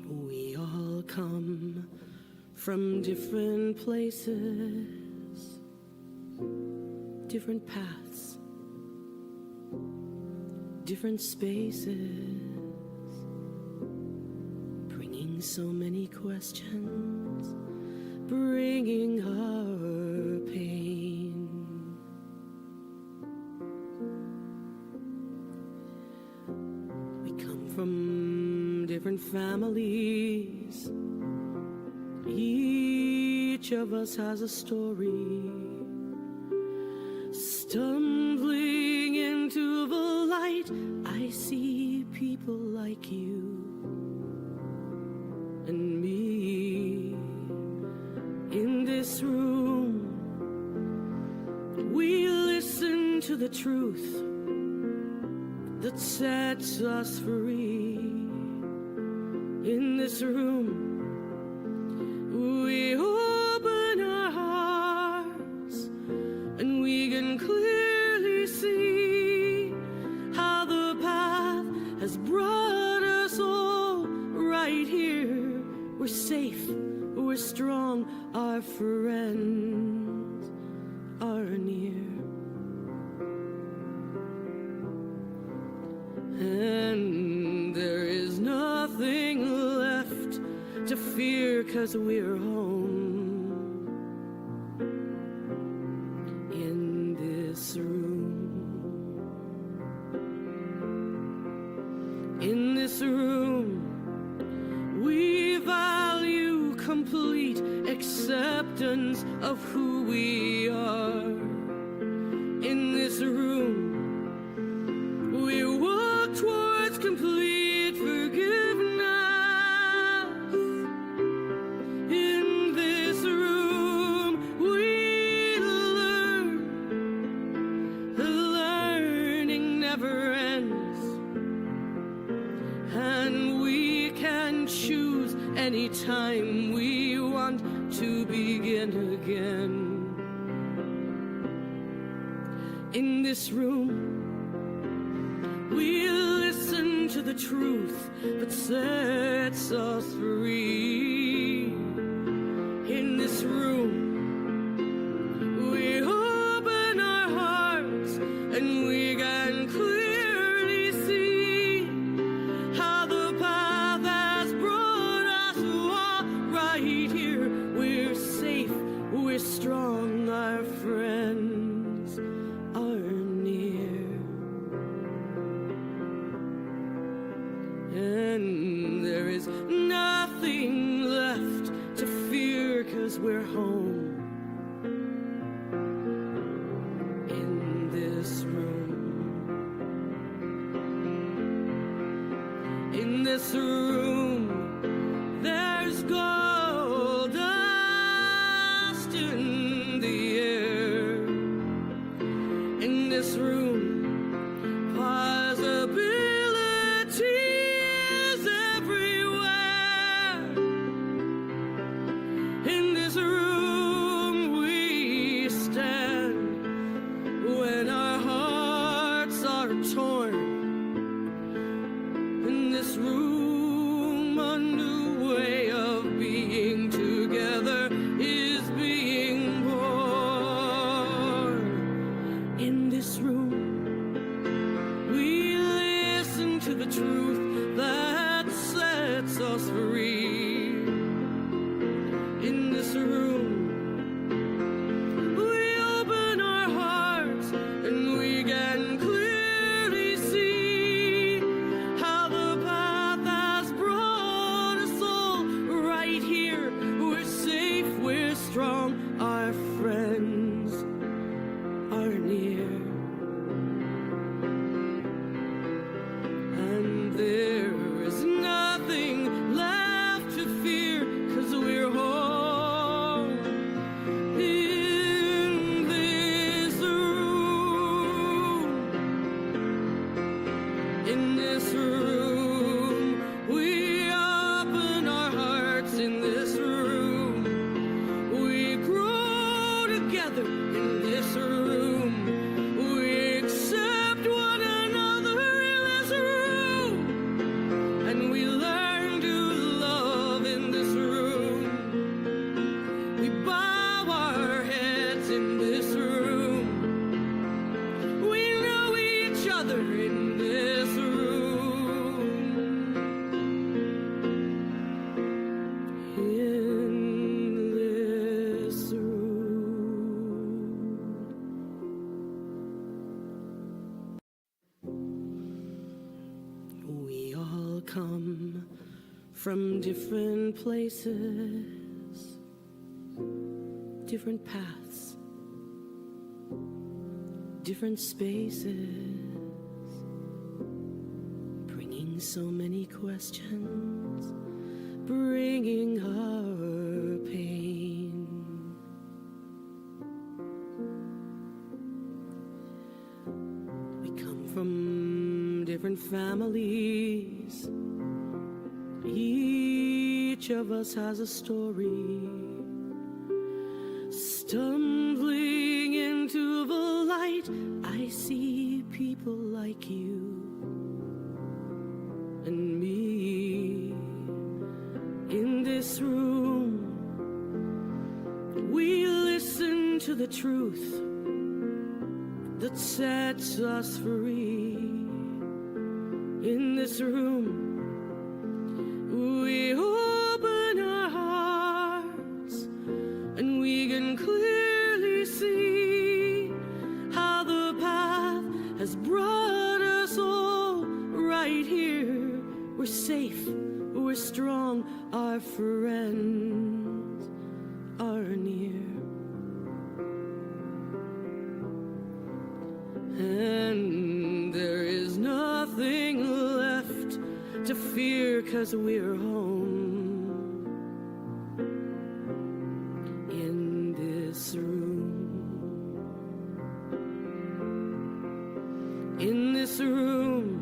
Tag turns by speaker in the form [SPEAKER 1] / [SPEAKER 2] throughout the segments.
[SPEAKER 1] We all come from different places, different paths, different spaces, bringing so many questions, bringing our pain. We come from different families. Each of us has a story. Stumbling into the light, I see people like you and me. In this room, we listen to the truth that sets us free. In this room, we open our hearts and we can clearly see how the path has brought us all right here. We're safe, we're strong, our friends are near. And there is nothing left to fear, 'cause we're home in this room. In this room, we value complete acceptance of who we are. In this room, we walk towards complete forgiveness. In this room, we learn. The learning never ends. And we can choose anytime we want to begin again. In this room, we listen to the truth that sets us free. In this room, we open our hearts and we can clearly see how the path has brought us all right here. We're safe, we're strong, our friends are near. And there is nothing left to fear, 'cause we're home in this room. In this room, there's gold dust in the air. In this room, possibilities everywhere. In this room, we stand when our hearts are torn. In this room, a new way of being together is being born. In this room, we listen to the truth that sets us free. In this room, we open our hearts and we can clearly see how the path has brought us all right here. come from different places, different paths, different spaces, bringing so many questions, bringing our pain. We come from different families. Each of us has a story. Stumbling into the light, I see people like you and me. In this room, we listen to the truth that sets us free. In this room, we open our hearts and we can clearly see how the path has brought us all right here. We're safe, we're strong, our friends are near. And there is nothing left to fear, 'cause we're home in this room. In this room,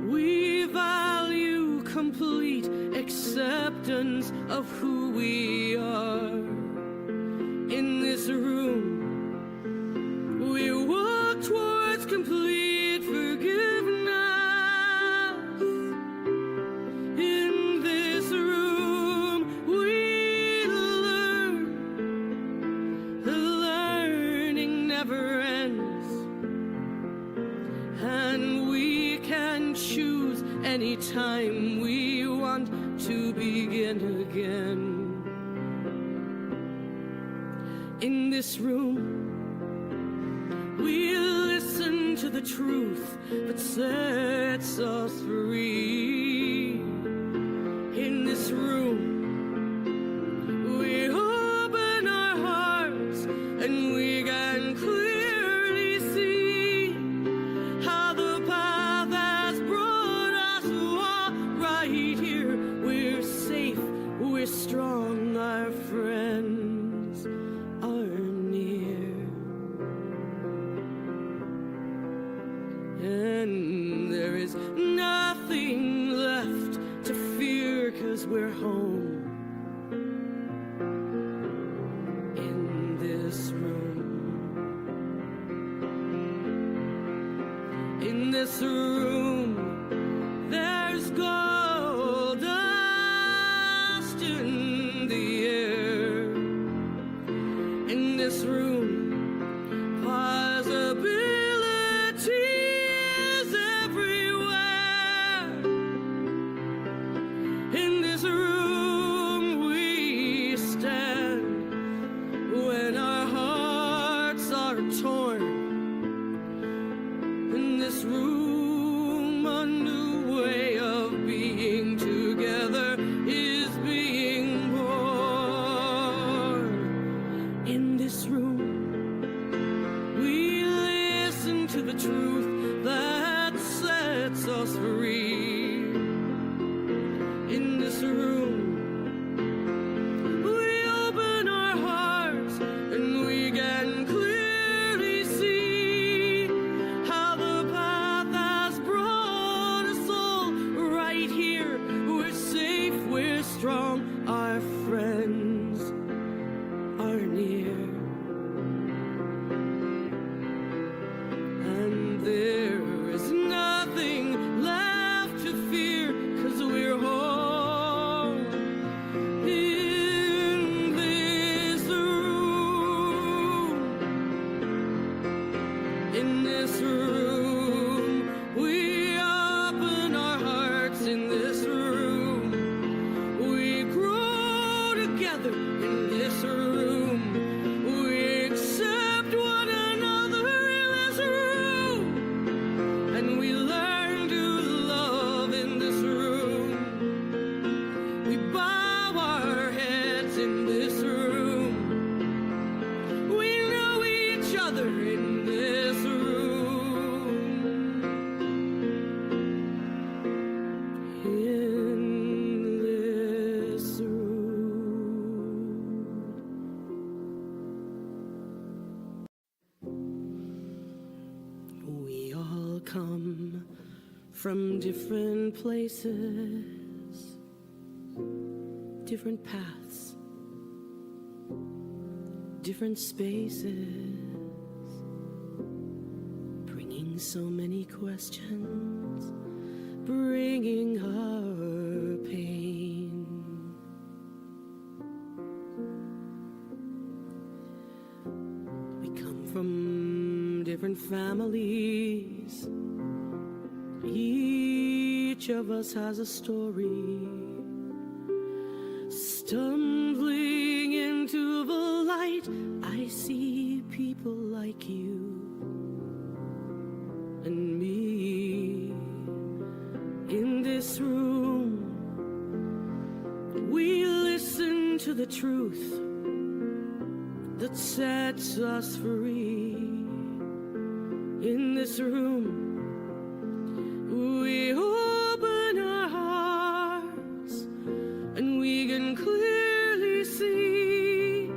[SPEAKER 1] we value complete acceptance of who we are. In this room, we walk towards complete forgiveness. In this room, we learn. The learning never ends. And we can choose anytime we want to begin again. In this room, we listen to the truth that sets us free. In this room, we open our hearts and we can clearly see how the path has brought us all right here. We're safe, we're strong, our friends are near. And there is nothing left to fear, 'cause we're home in this room. In this room, there's gold dust in the air. In this room, possibilities everywhere. In this room, we stand when our hearts are torn. In this room, from different places, different paths, different spaces, bringing so many questions, bringing our pain. We come from different families. Each of us has a story, stumbling into the light. I see people like you and me in this room. We listen to the truth that sets us free. In this room, we open our hearts and we can clearly see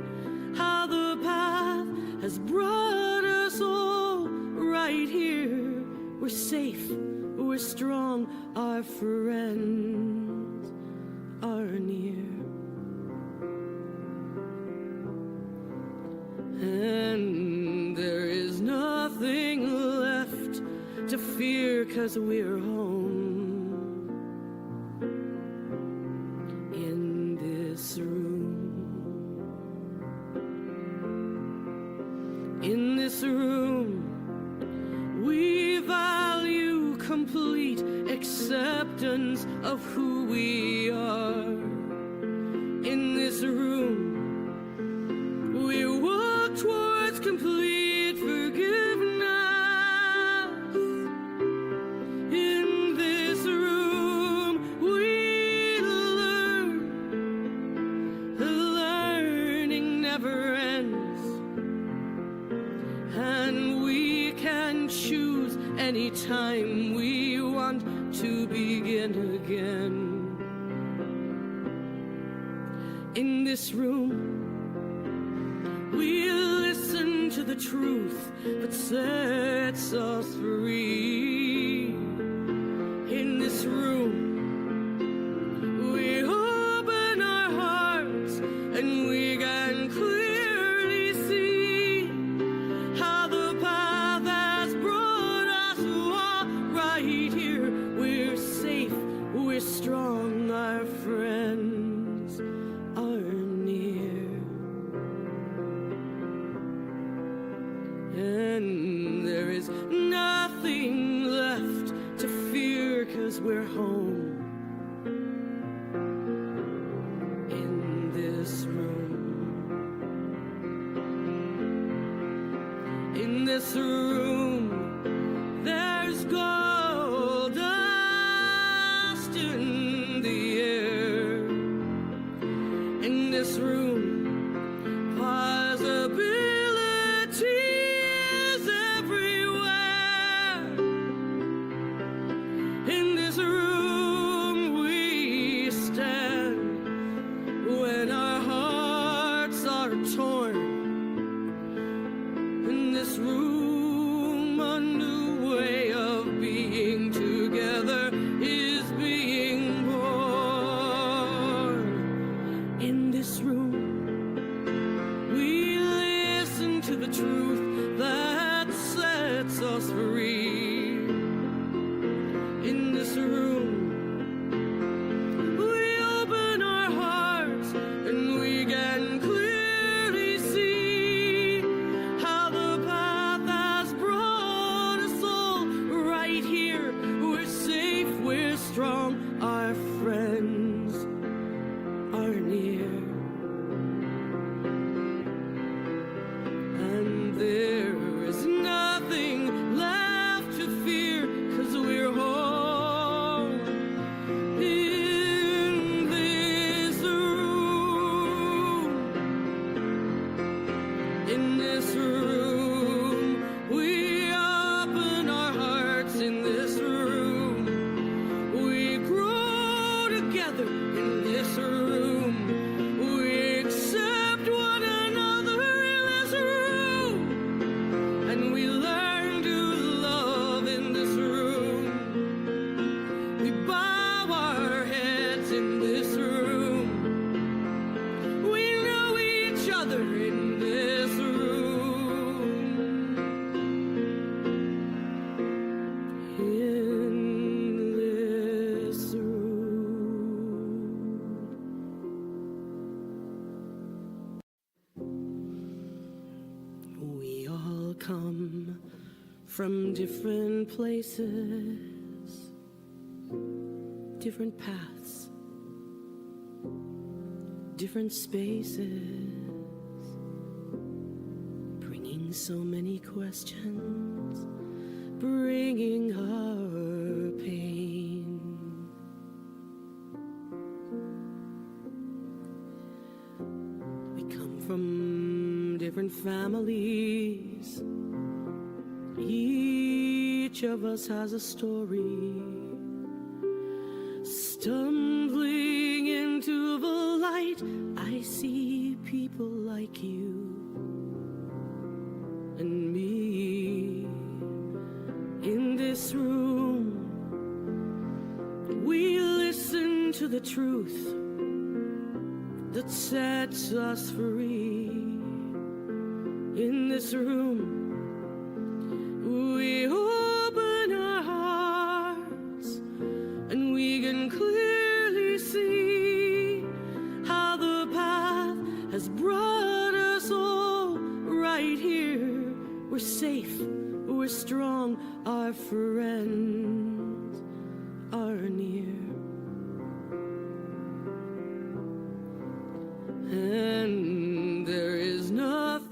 [SPEAKER 1] how the path has brought us all right here. We're safe, we're strong, our friends are near. And there is nothing left to fear, 'cause we're home in this room. In this room, we value complete acceptance of who we are. In this room, we walk towards complete forgiveness. In this room, we learn. The learning never ends. And we can choose anytime we want to begin again. In this room, we listen to the truth that sets us free. In this room, we open our hearts and we can clearly see how the path has brought us all right here. We're safe, we're strong, our friends are near. And there is nothing left to fear, 'cause we're home in this room. In this room, there's gold dust in the air. In this room, possibilities everywhere. In this room, we stand when our hearts are torn. In this room, a new way of being together is being born. In this room, we listen to the truth that sets us free. In this room, we open our hearts and we can clearly see how the path has brought us all right here. We're safe, we're strong, our friends are near. And there is nothing left to fear, 'cause we're home in this room. In this room, we open our hearts. In this room, we grow from different places, different paths, different spaces, bringing so many questions, bringing our pain. We come from different families. Each of us has a story, stumbling into the light. I see people like you and me in this room. We listen to the truth that sets us free. In this room, we open our hearts and we can clearly see how the path has brought us all right here. We're safe, we're strong, our friends are near. And there is nothing.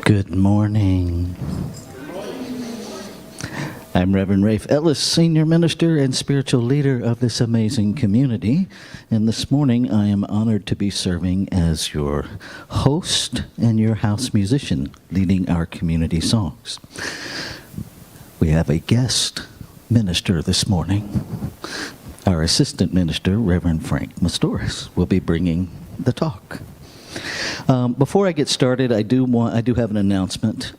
[SPEAKER 2] Good morning. I'm Reverend Rafe Ellis, Senior Minister and Spiritual Leader of this amazing community. And this morning I am honored to be serving as your host and your house musician, leading our community songs. We have a guest minister this morning. Our assistant minister, Reverend Frank Mastoris, will be bringing the talk. Before I get started, I do have an announcement.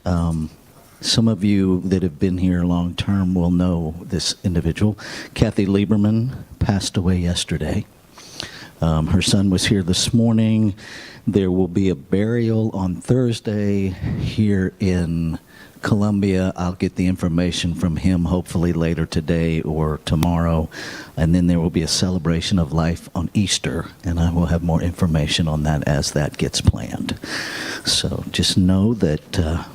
[SPEAKER 2] Some of you that have been here long term will know this individual. Kathy Lieberman passed away yesterday. Her son was here this morning. There will be a burial on Thursday here in Columbia. I'll get the information from him hopefully later today or tomorrow. And then there will be a celebration of life on Easter, and I will have more information on that as that gets planned. So just know that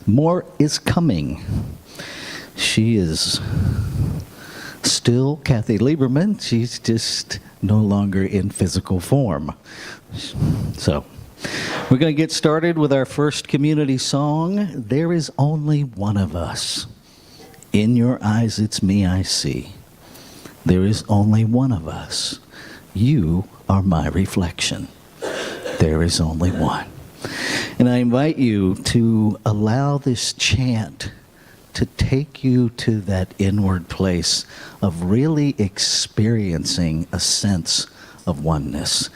[SPEAKER 2] more is coming. She is still Kathy Lieberman. She's just no longer in physical form. So we're going to get started with our first community song, There Is Only One of Us. In your eyes, it's me I see. There is only one of us. You are my reflection. There is only one. And I invite you to allow this chant to take you to that inward place of really experiencing a sense of oneness.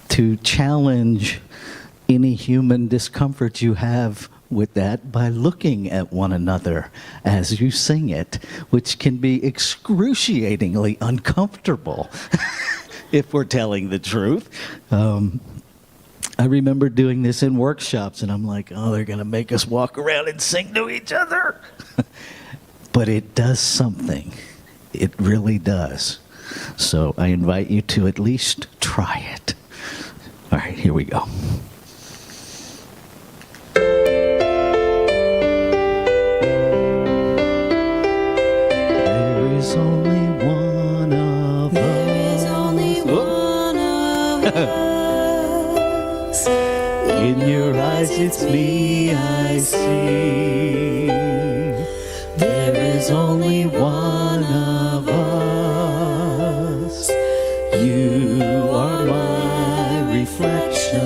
[SPEAKER 2] To challenge any human discomfort you have with that by looking at one another as you sing it, which can be excruciatingly uncomfortable if we're telling the truth. I remember doing this in workshops, and I'm like, oh, they're going to make us walk around and sing to each other. But it does something. It really does. So I invite you to at least try it. All right, here we go. There is only one of us.
[SPEAKER 1] There is only one of us.
[SPEAKER 2] In your eyes, it's me I see. There is only one of us. You are my reflection.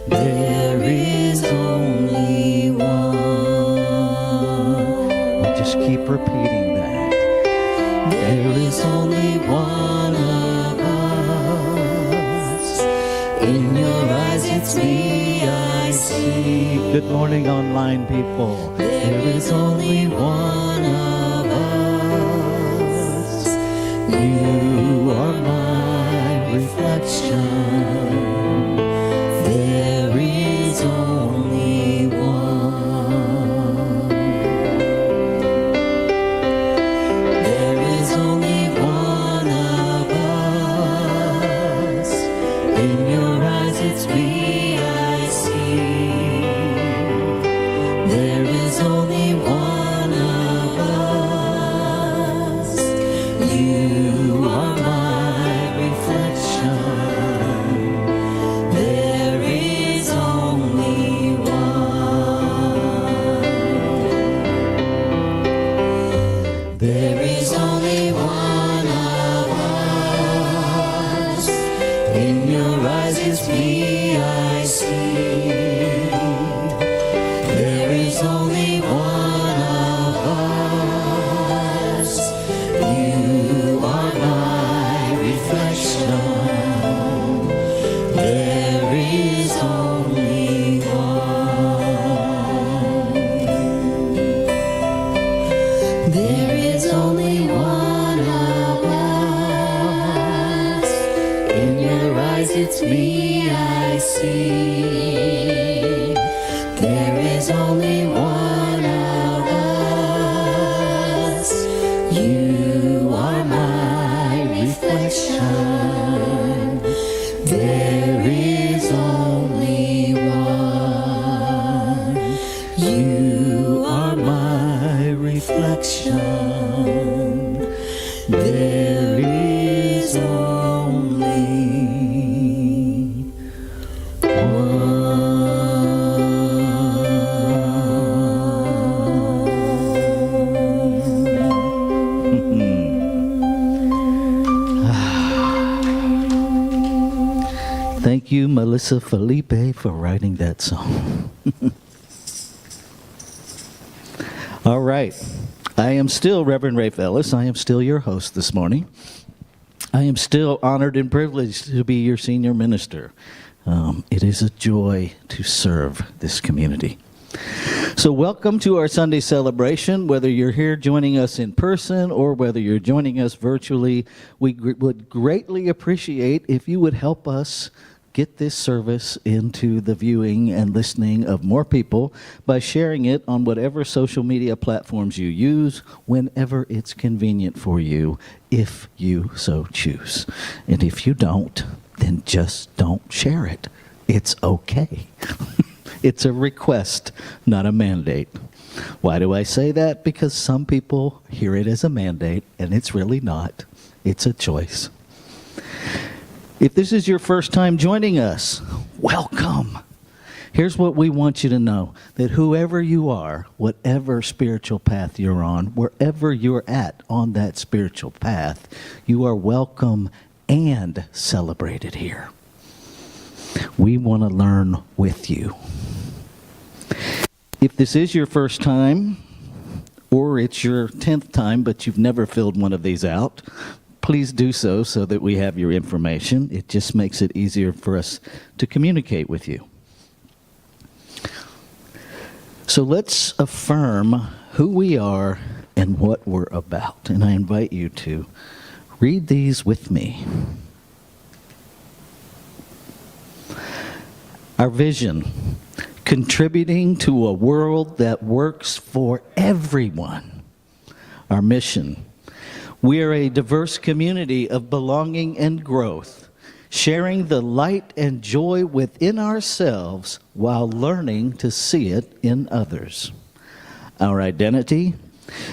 [SPEAKER 2] There is only one. We just keep repeating that. There is only one of us. In your eyes, Good morning, online people.
[SPEAKER 1] There is only one of us.
[SPEAKER 2] You are my reflection.
[SPEAKER 1] There is only one. There is only one of us. In your eyes it's me I see. There is only one of us. You are my reflection. There is only one. There is only one of us. In your eyes it's me I see. There is only one of us. You are my reflection. There is only one. There is only one of us. In your eyes it's me I see. There is only one of us. You are my reflection. There is only one. You are my reflection. There is only
[SPEAKER 2] Thank you, Melissa Felipe, for writing that song. All right. I am still Reverend Rafe Ellis. I am still your host this morning. I am still honored and privileged to be your senior minister. It is a joy to serve this community. So welcome to our Sunday celebration. Whether you're here joining us in person or whether you're joining us virtually, we would greatly appreciate if you would help us get this service into the viewing and listening of more people by sharing it on whatever social media platforms you use whenever it's convenient for you, if you so choose. And if you don't, then just don't share it. It's okay. It's a request, not a mandate. Why do I say that? Because some people hear it as a mandate, and it's really not. It's a choice. If this is your first time joining us, welcome. Here's what we want you to know, that whoever you are, whatever spiritual path you're on, wherever you're at on that spiritual path, you are welcome and celebrated here. We want to learn with you. If this is your first time, or it's your 10th time, but you've never filled one of these out, please do so that we have your information. It just makes it easier for us to communicate with you. So let's affirm who we are and what we're about. And I invite you to read these with me. Our vision: contributing to a world that works for everyone. Our mission: we are a diverse community of belonging and growth, sharing the light and joy within ourselves while learning to see it in others. Our identity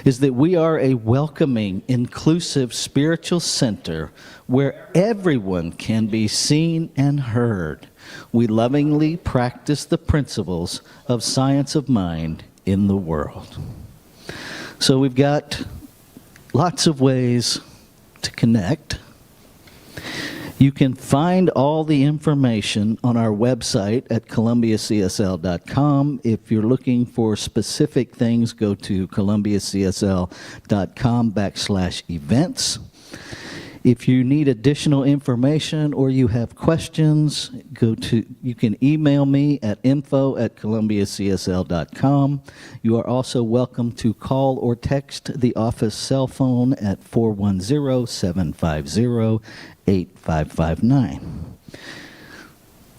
[SPEAKER 2] is that we are a welcoming, inclusive spiritual center where everyone can be seen and heard. We lovingly practice the principles of science of mind in the world. So we've got lots of ways to connect. You can find all the information on our website at columbiacsl.com. If you're looking for specific things, go to columbiacsl.com/events. If you need additional information or you have questions, you can email me at info@columbiacsl.com. You are also welcome to call or text the office cell phone at 410-750-8559.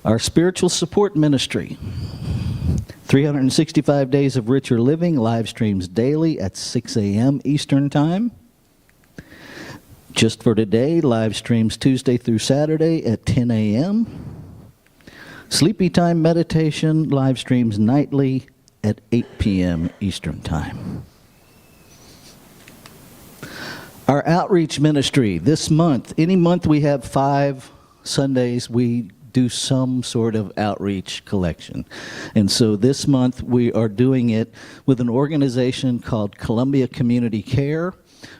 [SPEAKER 2] Our spiritual support ministry, 365 Days of Richer Living, live streams daily at 6 a.m. Eastern Time. Just for today, live streams Tuesday through Saturday at 10 a.m. Sleepy Time Meditation, live streams nightly at 8 p.m. Eastern Time. Our outreach ministry, this month, any month we have 5 Sundays, we do some sort of outreach collection. And so this month we are doing it with an organization called Columbia Community Care,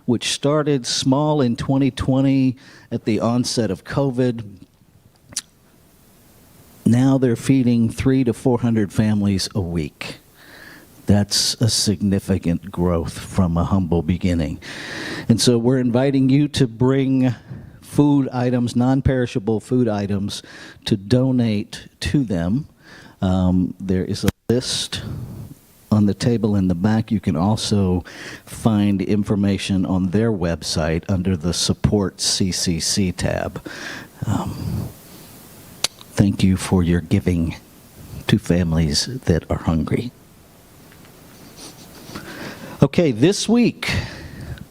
[SPEAKER 2] which started small in 2020 at the onset of COVID. Now they're feeding 300 to 400 families a week. That's a significant growth from a humble beginning. And so we're inviting you to bring food items, non-perishable food items, to donate to them. There is a list on the table in the back. You can also find information on their website under the Support CCC tab. Thank you for your giving to families that are hungry. Okay, this week,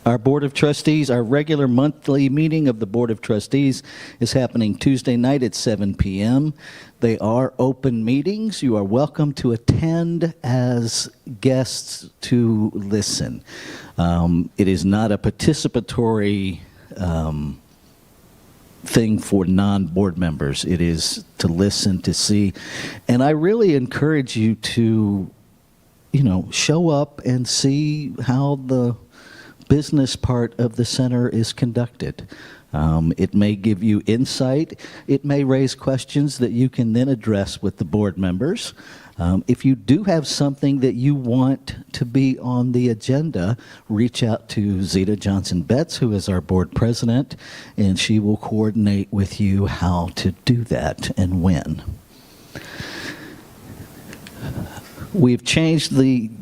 [SPEAKER 2] our Board of Trustees, our regular monthly meeting of the Board of Trustees is happening Tuesday night at 7 p.m. They are open meetings. You are welcome to attend as guests to listen. It is not a participatory thing for non-board members. It is to listen, to see. And I really encourage you to, show up and see how the business part of the center is conducted. It may give you insight. It may raise questions that you can then address with the board members. If you do have something that you want to be on the agenda, reach out to Zeta Johnson-Betts, who is our board president, and she will coordinate with you how to do that and when. We've changed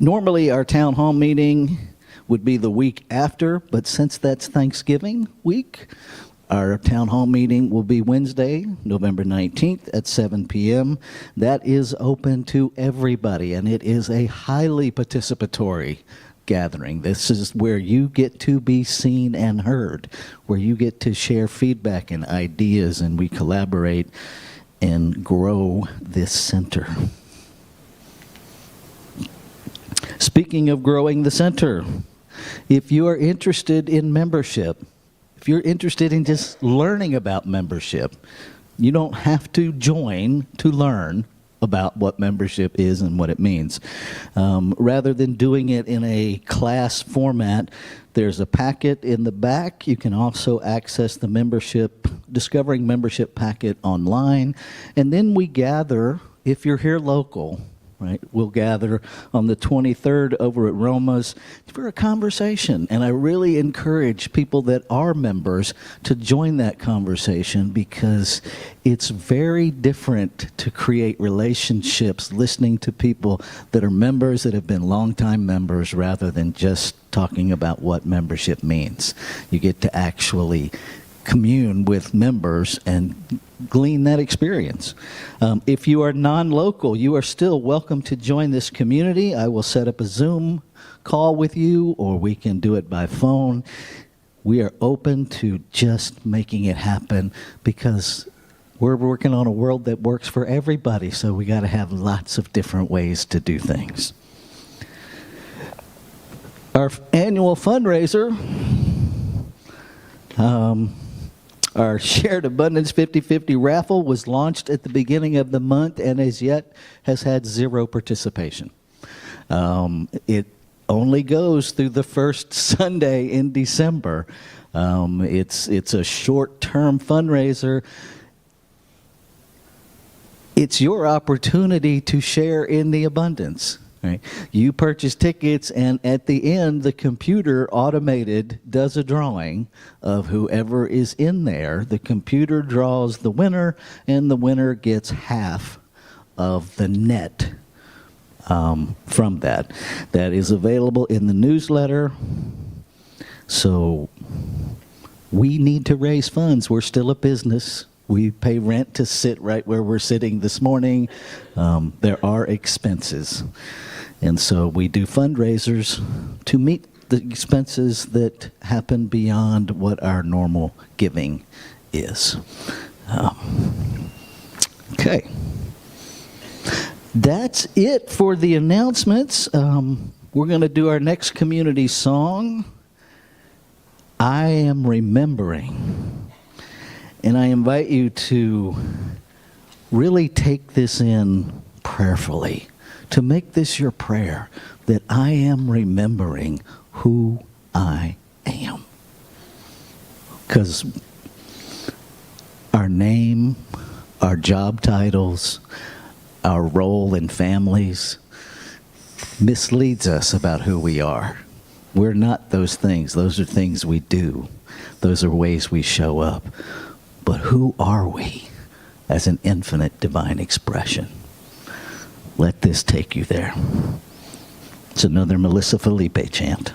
[SPEAKER 2] normally our town hall meeting would be the week after, but since that's Thanksgiving week, our town hall meeting will be Wednesday, November 19th at 7 p.m. That is open to everybody, and it is a highly participatory gathering. This is where you get to be seen and heard, where you get to share feedback and ideas, and we collaborate and grow this center. Speaking of growing the center, if you are interested in membership, if you're interested in just learning about membership, you don't have to join to learn about what membership is and what it means. Rather than doing it in a class format, there's a packet in the back. You can also access the Discovering Membership packet online. And then we gather, if you're here local, right? We'll gather on the 23rd over at Roma's for a conversation. And I really encourage people that are members to join that conversation, because it's very different to create relationships listening to people that are members that have been longtime members rather than just talking about what membership means. You get to actually commune with members and glean that experience. If you are non-local, you are still welcome to join this community. I will set up a Zoom call with you, or we can do it by phone. We are open to just making it happen, because we're working on a world that works for everybody, so we got to have lots of different ways to do things. Our annual fundraiser, our Shared Abundance 50/50 raffle was launched at the beginning of the month and as yet has had 0 participation. It only goes through the first Sunday in December. It's a short-term fundraiser. It's your opportunity to share in the abundance. Right? You purchase tickets, and at the end, the computer automated does a drawing of whoever is in there. The computer draws the winner, and the winner gets half of the net from that. That is available in the newsletter. So we need to raise funds. We're still a business. We pay rent to sit right where we're sitting this morning. There are expenses. And so we do fundraisers to meet the expenses that happen beyond what our normal giving is. Okay. That's it for the announcements. We're going to do our next community song, I Am Remembering. And I invite you to really take this in prayerfully, to make this your prayer, that I am remembering who I am. Because our name, our job titles, our role in families misleads us about who we are. We're not those things. Those are things we do. Those are ways we show up. But who are we as an infinite divine expression? Let this take you there. It's another Melissa Felipe chant.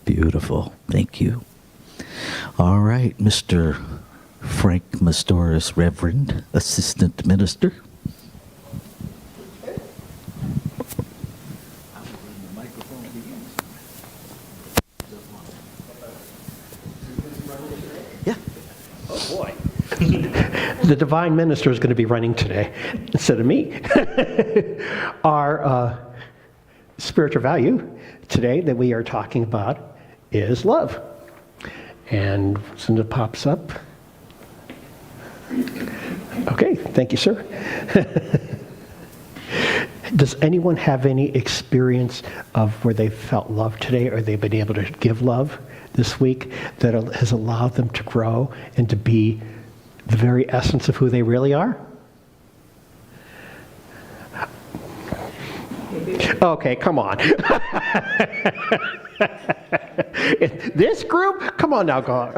[SPEAKER 2] Beautiful. Thank you. All right, Mr. Frank Mastoris, Reverend Assistant Minister. Yeah.
[SPEAKER 3] Oh, boy. The divine minister is going to be running today instead of me. Our spiritual value today that we are talking about is love. And as soon as it pops up. Okay, thank you, sir. Does anyone have any experience of where they felt love today, or they've been able to give love this week that has allowed them to grow and to be the very essence of who they really are? Okay, come on. This group? Come on now, go.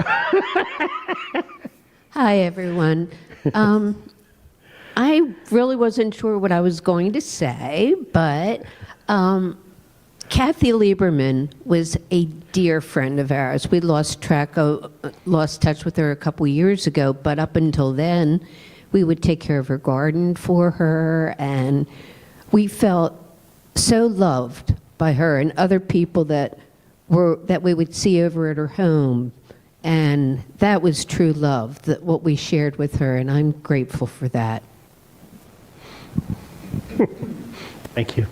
[SPEAKER 4] Hi, everyone. I really wasn't sure what I was going to say, but Kathy Lieberman was a dear friend of ours. We lost touch with her a couple years ago, but up until then, we would take care of her garden for her, and we felt so loved by her and other people that we would see over at her home. And that was true love, what we shared with her, and I'm grateful for that.
[SPEAKER 3] Thank you.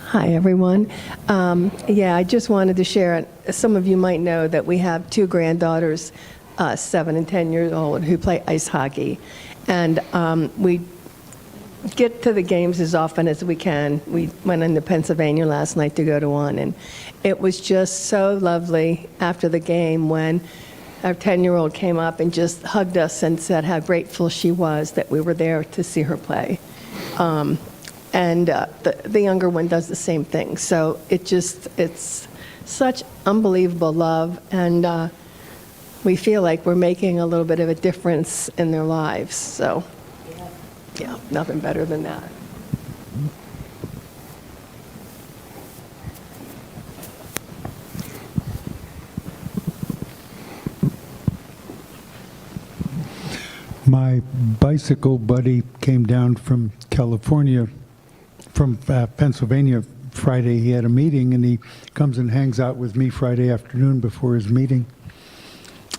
[SPEAKER 5] Hi, everyone. I just wanted to share, some of you might know that we have two granddaughters, 7 and 10 years old, who play ice hockey. And we get to the games as often as we can. We went into Pennsylvania last night to go to one, and it was just so lovely after the game when our 10-year-old came up and just hugged us and said how grateful she was that we were there to see her play. And the younger one does the same thing. So it's such unbelievable love, and we feel like we're making a little bit of a difference in their lives. So, yeah, nothing better than that.
[SPEAKER 6] My bicycle buddy came down from California, from Pennsylvania Friday. He had a meeting, and he comes and hangs out with me Friday afternoon before his meeting.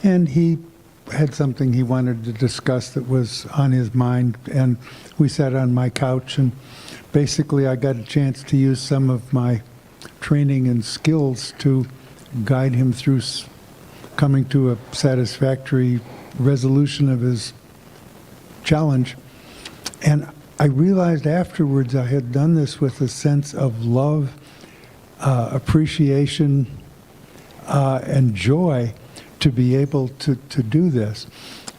[SPEAKER 6] And he had something he wanted to discuss that was on his mind, and we sat on my couch, and basically I got a chance to use some of my training and skills to guide him through coming to a satisfactory resolution of his challenge. And I realized afterwards I had done this with a sense of love, appreciation, and joy to be able to do this.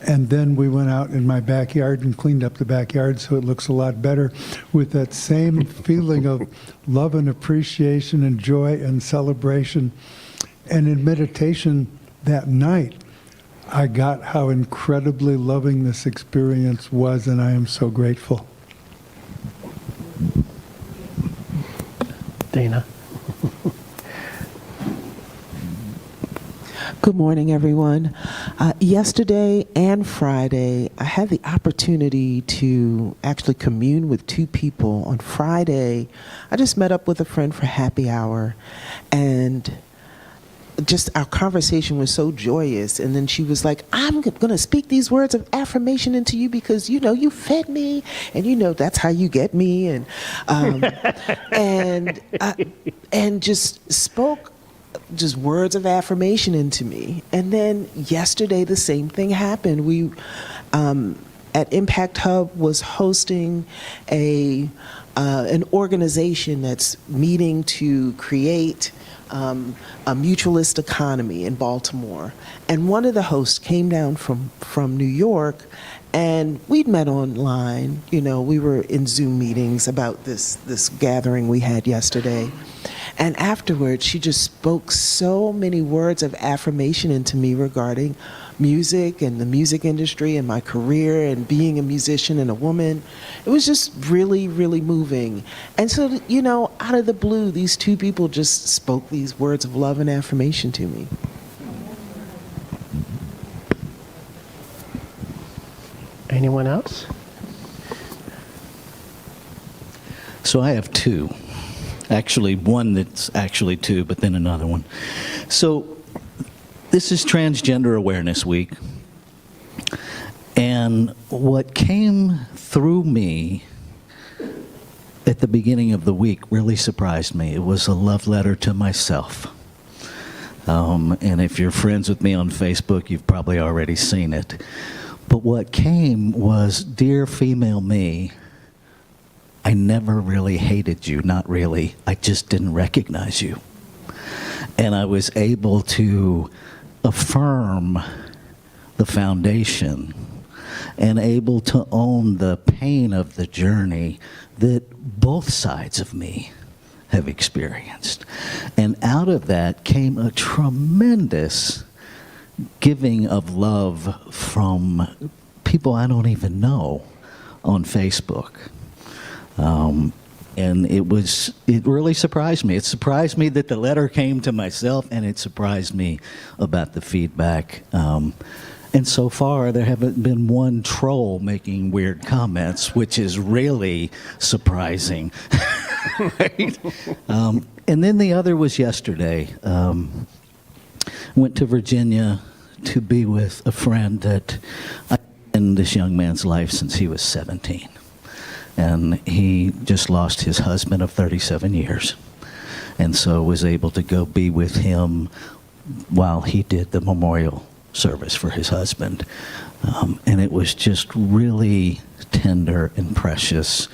[SPEAKER 6] And then we went out in my backyard and cleaned up the backyard so it looks a lot better with that same feeling of love and appreciation and joy and celebration. And in meditation that night, I got how incredibly loving this experience was, and I am so grateful.
[SPEAKER 3] Dana.
[SPEAKER 7] Good morning, everyone. Yesterday and Friday, I had the opportunity to actually commune with two people. On Friday, I just met up with a friend for happy hour, and just our conversation was so joyous. And then she was like, I'm going to speak these words of affirmation into you because, you know, you fed me, and, you know, that's how you get me. And and just spoke just words of affirmation into me. And then yesterday, the same thing happened. We, at Impact Hub, was hosting an organization that's meeting to create a mutualist economy in Baltimore. And one of the hosts came down from New York, and we'd met online. You know, we were in Zoom meetings about this gathering we had yesterday. And afterwards, she just spoke so many words of affirmation into me regarding music and the music industry and my career and being a musician and a woman. It was just really, really moving. And so, you know, out of the blue, these two people just spoke these words of love and affirmation to me.
[SPEAKER 3] Anyone else?
[SPEAKER 2] So I have two. Actually, one that's actually two, but then another one. So this is Transgender Awareness Week. And what came through me at the beginning of the week really surprised me. It was a love letter to myself. And if you're friends with me on Facebook, you've probably already seen it. But what came was, dear female me, I never really hated you, not really. I just didn't recognize you. And I was able to affirm the foundation and able to own the pain of the journey that both sides of me have experienced. And out of that came a tremendous giving of love from people I don't even know on Facebook. And it really surprised me. It surprised me that the letter came to myself, and it surprised me about the feedback. And so far, there haven't been one troll making weird comments, which is really surprising. Right? And then the other was yesterday. Went to Virginia to be with a friend that I've been in this young man's life since he was 17. And he just lost his husband of 37 years. And so was able to go be with him while he did the memorial service for his husband. And it was just really tender and precious.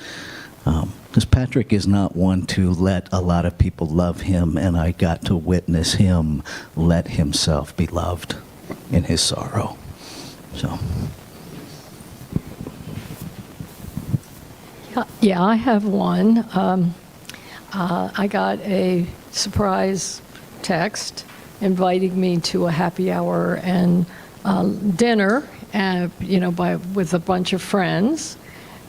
[SPEAKER 2] Because Patrick is not one to let a lot of people love him, and I got to witness him let himself be loved in his sorrow. So.
[SPEAKER 8] Yeah, I have one. I got a surprise text inviting me to a happy hour and dinner, with a bunch of friends,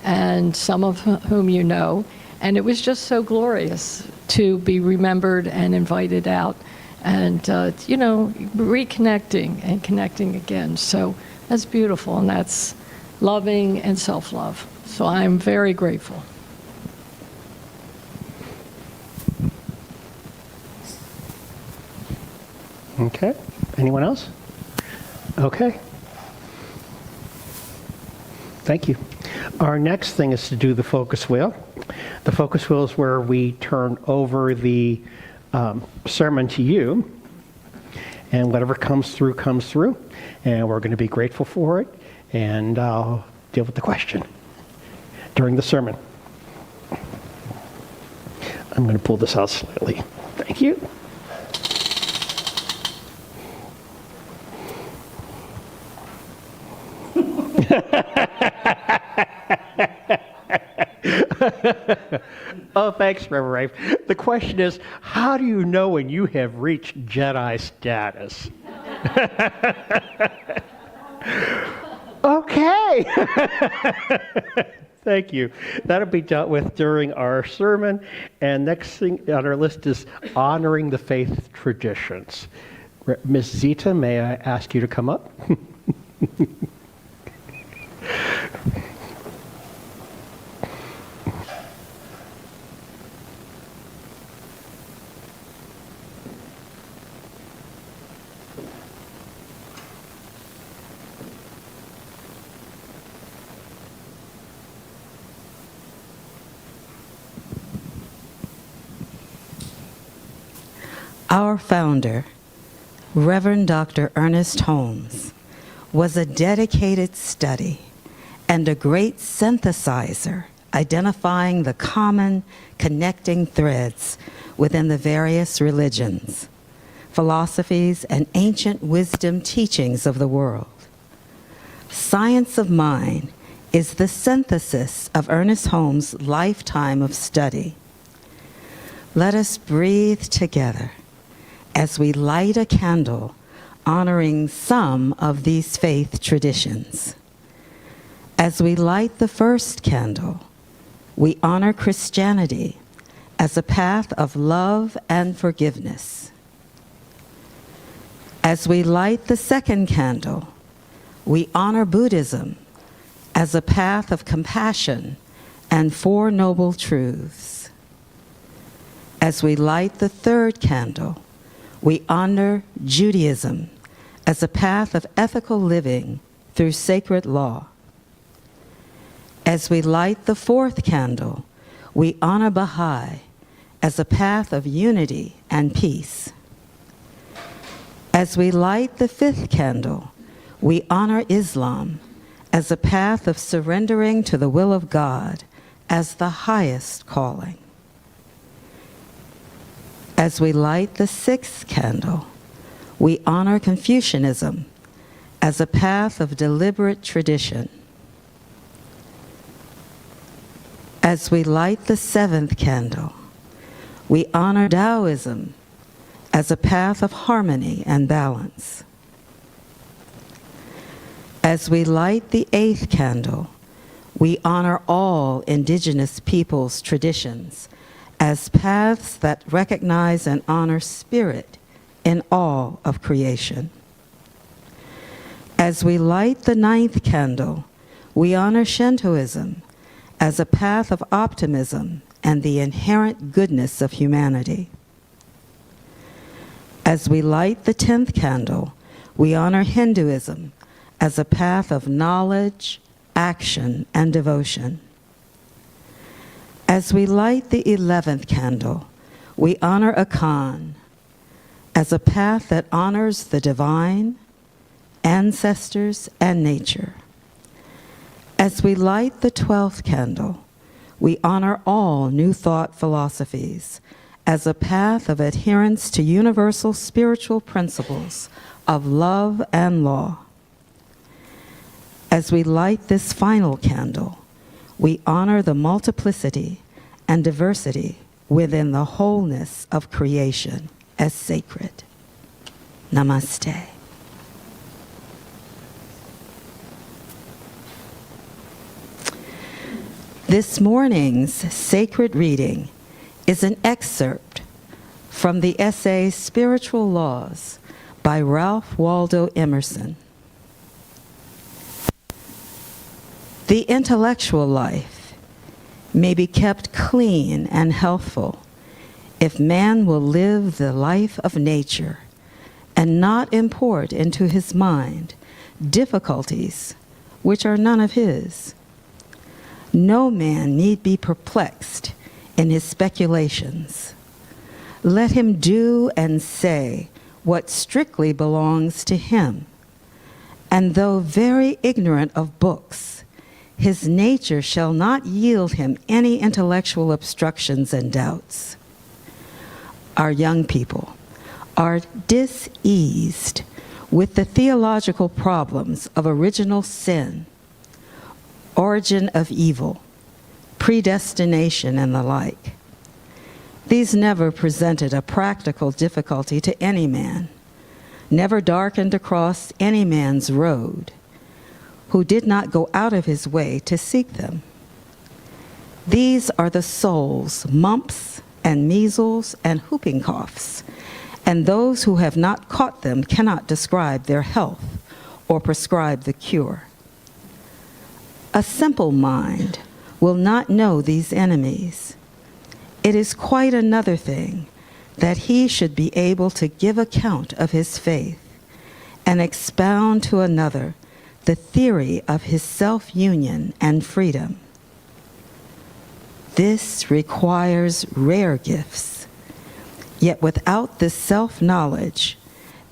[SPEAKER 8] and some of whom you know. And it was just so glorious to be remembered and invited out and, reconnecting and connecting again. So that's beautiful, and that's loving and self-love. So I'm very grateful.
[SPEAKER 3] Okay. Anyone else? Okay. Thank you. Our next thing is to do the focus wheel. The focus wheel is where we turn over the sermon to you, and whatever comes through, and we're going to be grateful for it, and I'll deal with the question during the sermon. I'm going to pull this out slightly. Thank you. Oh, thanks, Reverend Rafe. The question is, how do you know when you have reached Jedi status? Okay. Thank you. That'll be dealt with during our sermon. And next thing on our list is honoring the faith traditions. Ms. Zita, may I ask you to come up?
[SPEAKER 9] Our founder, Reverend Dr. Ernest Holmes, was a dedicated study and a great synthesizer, identifying the common connecting threads within the various religions, philosophies, and ancient wisdom teachings of the world. Science of Mind is the synthesis of Ernest Holmes' lifetime of study. Let us breathe together as we light a candle honoring some of these faith traditions. As we light the first candle, we honor Christianity as a path of love and forgiveness. As we light the second candle, we honor Buddhism as a path of compassion and Four Noble Truths. As we light the third candle, we honor Judaism as a path of ethical living through sacred law. As we light the fourth candle, we honor Baha'i as a path of unity and peace. As we light the fifth candle, we honor Islam as a path of surrendering to the will of God as the highest calling. As we light the sixth candle, we honor Confucianism as a path of deliberate tradition. As we light the seventh candle, we honor Taoism as a path of harmony and balance. As we light the eighth candle, we honor all indigenous peoples' traditions as paths that recognize and honor spirit in all of creation. As we light the ninth candle, we honor Shintoism as a path of optimism and the inherent goodness of humanity. As we light the 10th candle, we honor Hinduism as a path of knowledge, action, and devotion. As we light the 11th candle, we honor Akan as a path that honors the divine, ancestors, and nature. As we light the 12th candle, we honor all New Thought philosophies as a path of adherence to universal spiritual principles of love and law. As we light this final candle, we honor the multiplicity and diversity within the wholeness of creation as sacred. Namaste. This morning's sacred reading is an excerpt from the essay Spiritual Laws by Ralph Waldo Emerson. The intellectual life may be kept clean and healthful if man will live the life of nature and not import into his mind difficulties which are none of his. No man need be perplexed in his speculations. Let him do and say what strictly belongs to him. And though very ignorant of books, his nature shall not yield him any intellectual obstructions and doubts. Our young people are diseased with the theological problems of original sin, origin of evil, predestination, and the like. These never presented a practical difficulty to any man, never darkened across any man's road, who did not go out of his way to seek them. These are the soul's mumps and measles and whooping coughs, and those who have not caught them cannot describe their health or prescribe the cure. A simple mind will not know these enemies. It is quite another thing that he should be able to give account of his faith and expound to another the theory of his self-union and freedom. This requires rare gifts, yet without this self-knowledge,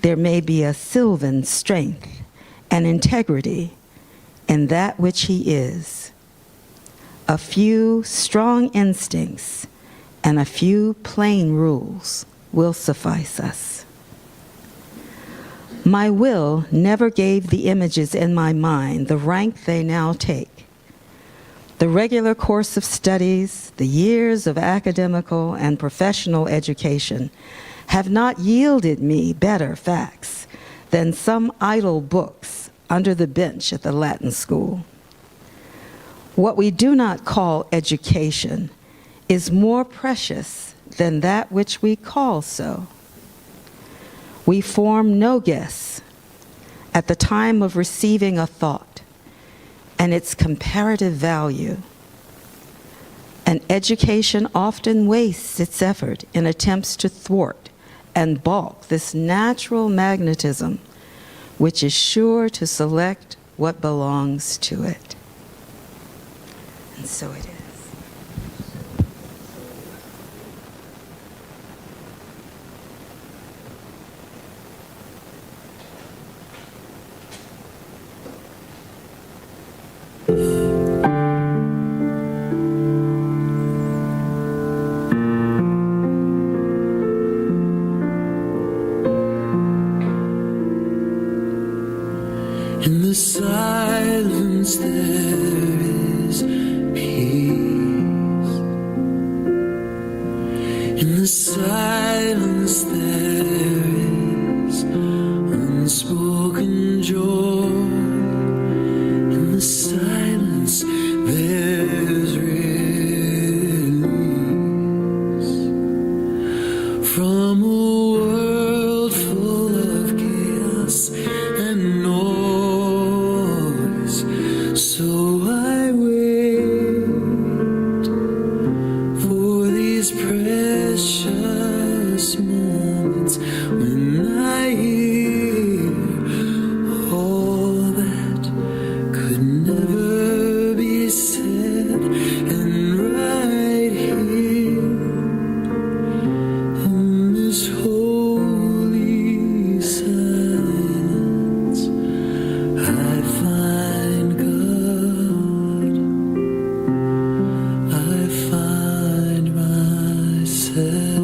[SPEAKER 9] there may be a sylvan strength and integrity in that which he is. A few strong instincts and a few plain rules will suffice us. My will never gave the images in my mind the rank they now take. The regular course of studies, the years of academical and professional education have not yielded me better facts than some idle books under the bench at the Latin school. What we do not call education is more precious than that which we call so. We form no guess at the time of receiving a thought and its comparative value. And education often wastes its effort in attempts to thwart and balk this natural magnetism which is sure to select what belongs to it. And so it is.
[SPEAKER 1] silence there is unspoken joy. In the silence there's release from a world full of chaos and noise. So I wait for these precious moments when I hear all that could never be said, and right here in this holy silence I find God, I find myself.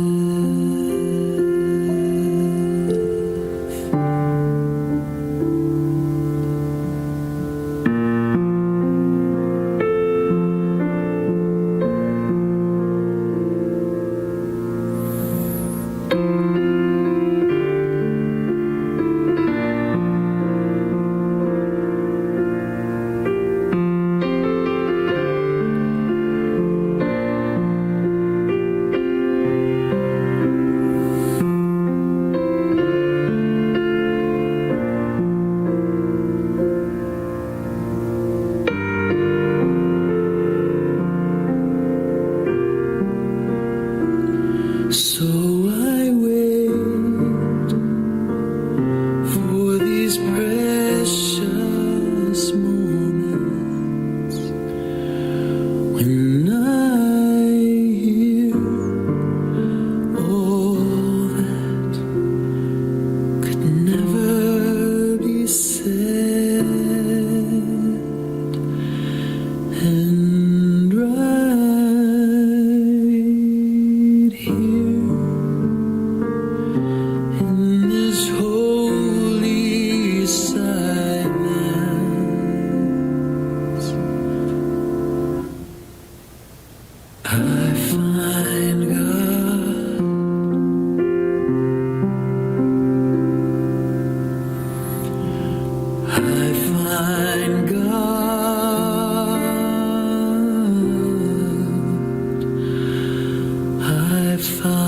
[SPEAKER 1] So I wait for these precious moments when I hear all that could never be said, and right here in this holy silence I find God, I find God, I find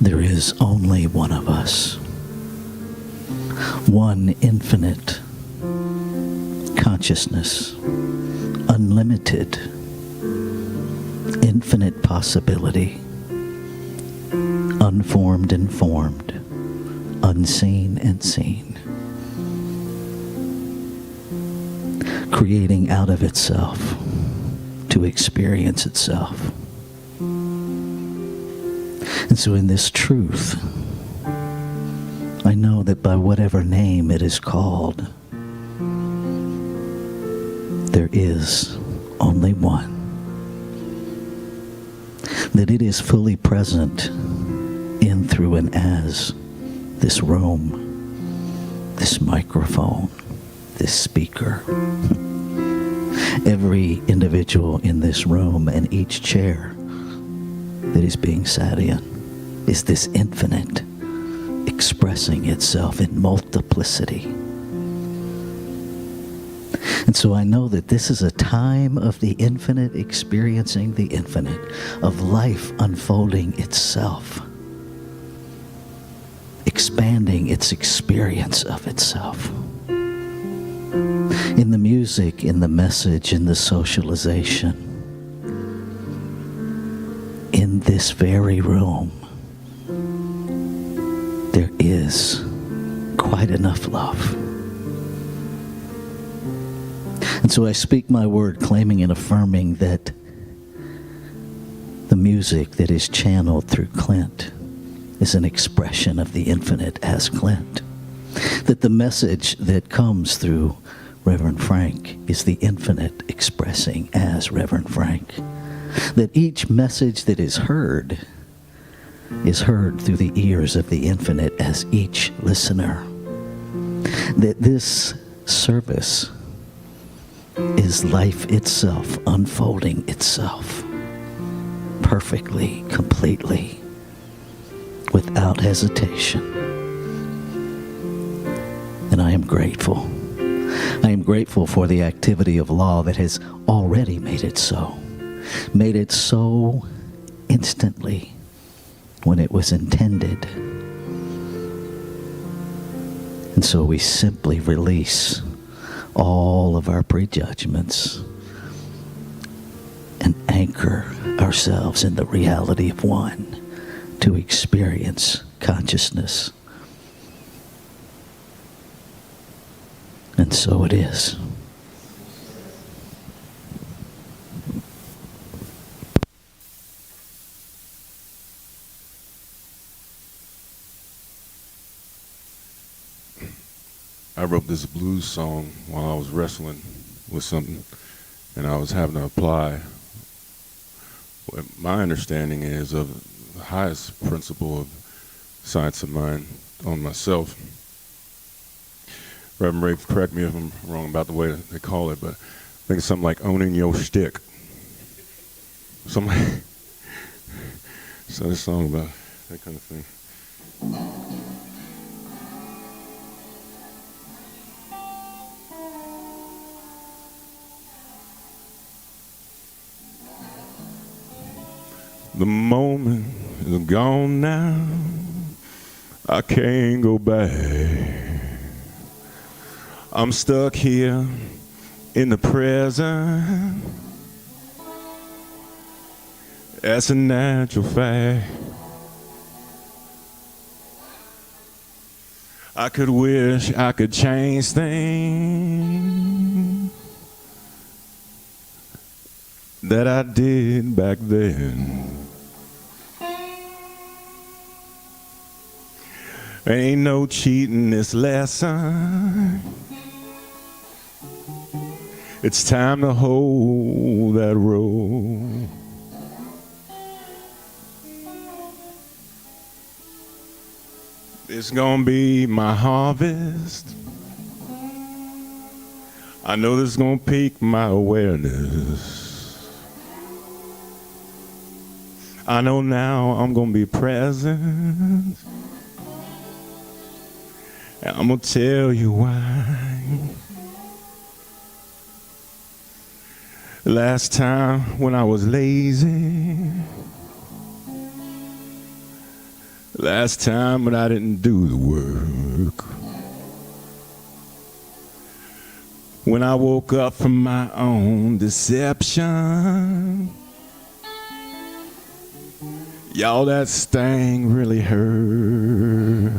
[SPEAKER 2] There is only one of us, one infinite consciousness, unlimited, infinite possibility, unformed and formed, unseen and seen, creating out of itself to experience itself. And so in this truth, I know that by whatever name it is called, there is only one. That it is fully present in, through, and as this room, this microphone, this speaker. Every individual in this room and each chair that is being sat in is this infinite expressing itself in multiplicity. And so I know that this is a time of the infinite experiencing the infinite, of life unfolding itself, expanding its experience of itself. In the music, in the message, in the socialization, in this very room, there is quite enough love. And so I speak my word, claiming and affirming that the music that is channeled through Clint is an expression of the infinite as Clint. That the message that comes through Reverend Frank is the infinite expressing as Reverend Frank. That each message that is heard through the ears of the infinite as each listener. That this service is life itself unfolding itself perfectly, completely, without hesitation. And I am grateful. I am grateful for the activity of law that has already made it so instantly when it was intended. And so we simply release all of our prejudgments and anchor ourselves in the reality of one to experience consciousness. And so it is.
[SPEAKER 10] I wrote this blues song while I was wrestling with something, and I was having to apply what my understanding is of the highest principle of science of mind on myself. Reverend Rafe, correct me if I'm wrong about the way they call it, but I think it's something like owning your shtick. Something like, so this song about that kind of thing. The moment is gone now, I can't go back. I'm stuck here in the present. That's a natural fact. I could wish I could change things that I did back then. Ain't no cheating this lesson. It's time to hold that road. It's gonna be my harvest. I know this is gonna pique my awareness. I know now I'm gonna be present. And I'm gonna tell you why. Last time when I was lazy, last time when I didn't do the work, when I woke up from my own deception, Y'all, that sting really hurt.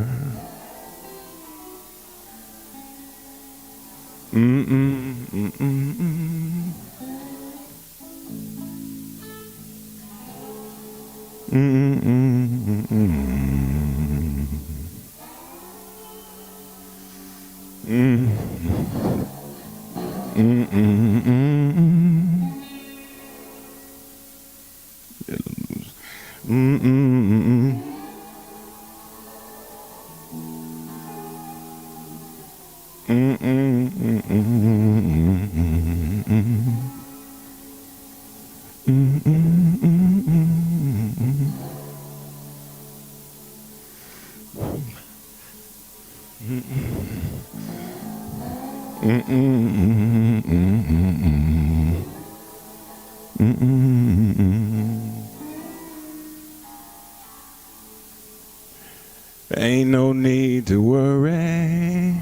[SPEAKER 10] Ain't no need to worry.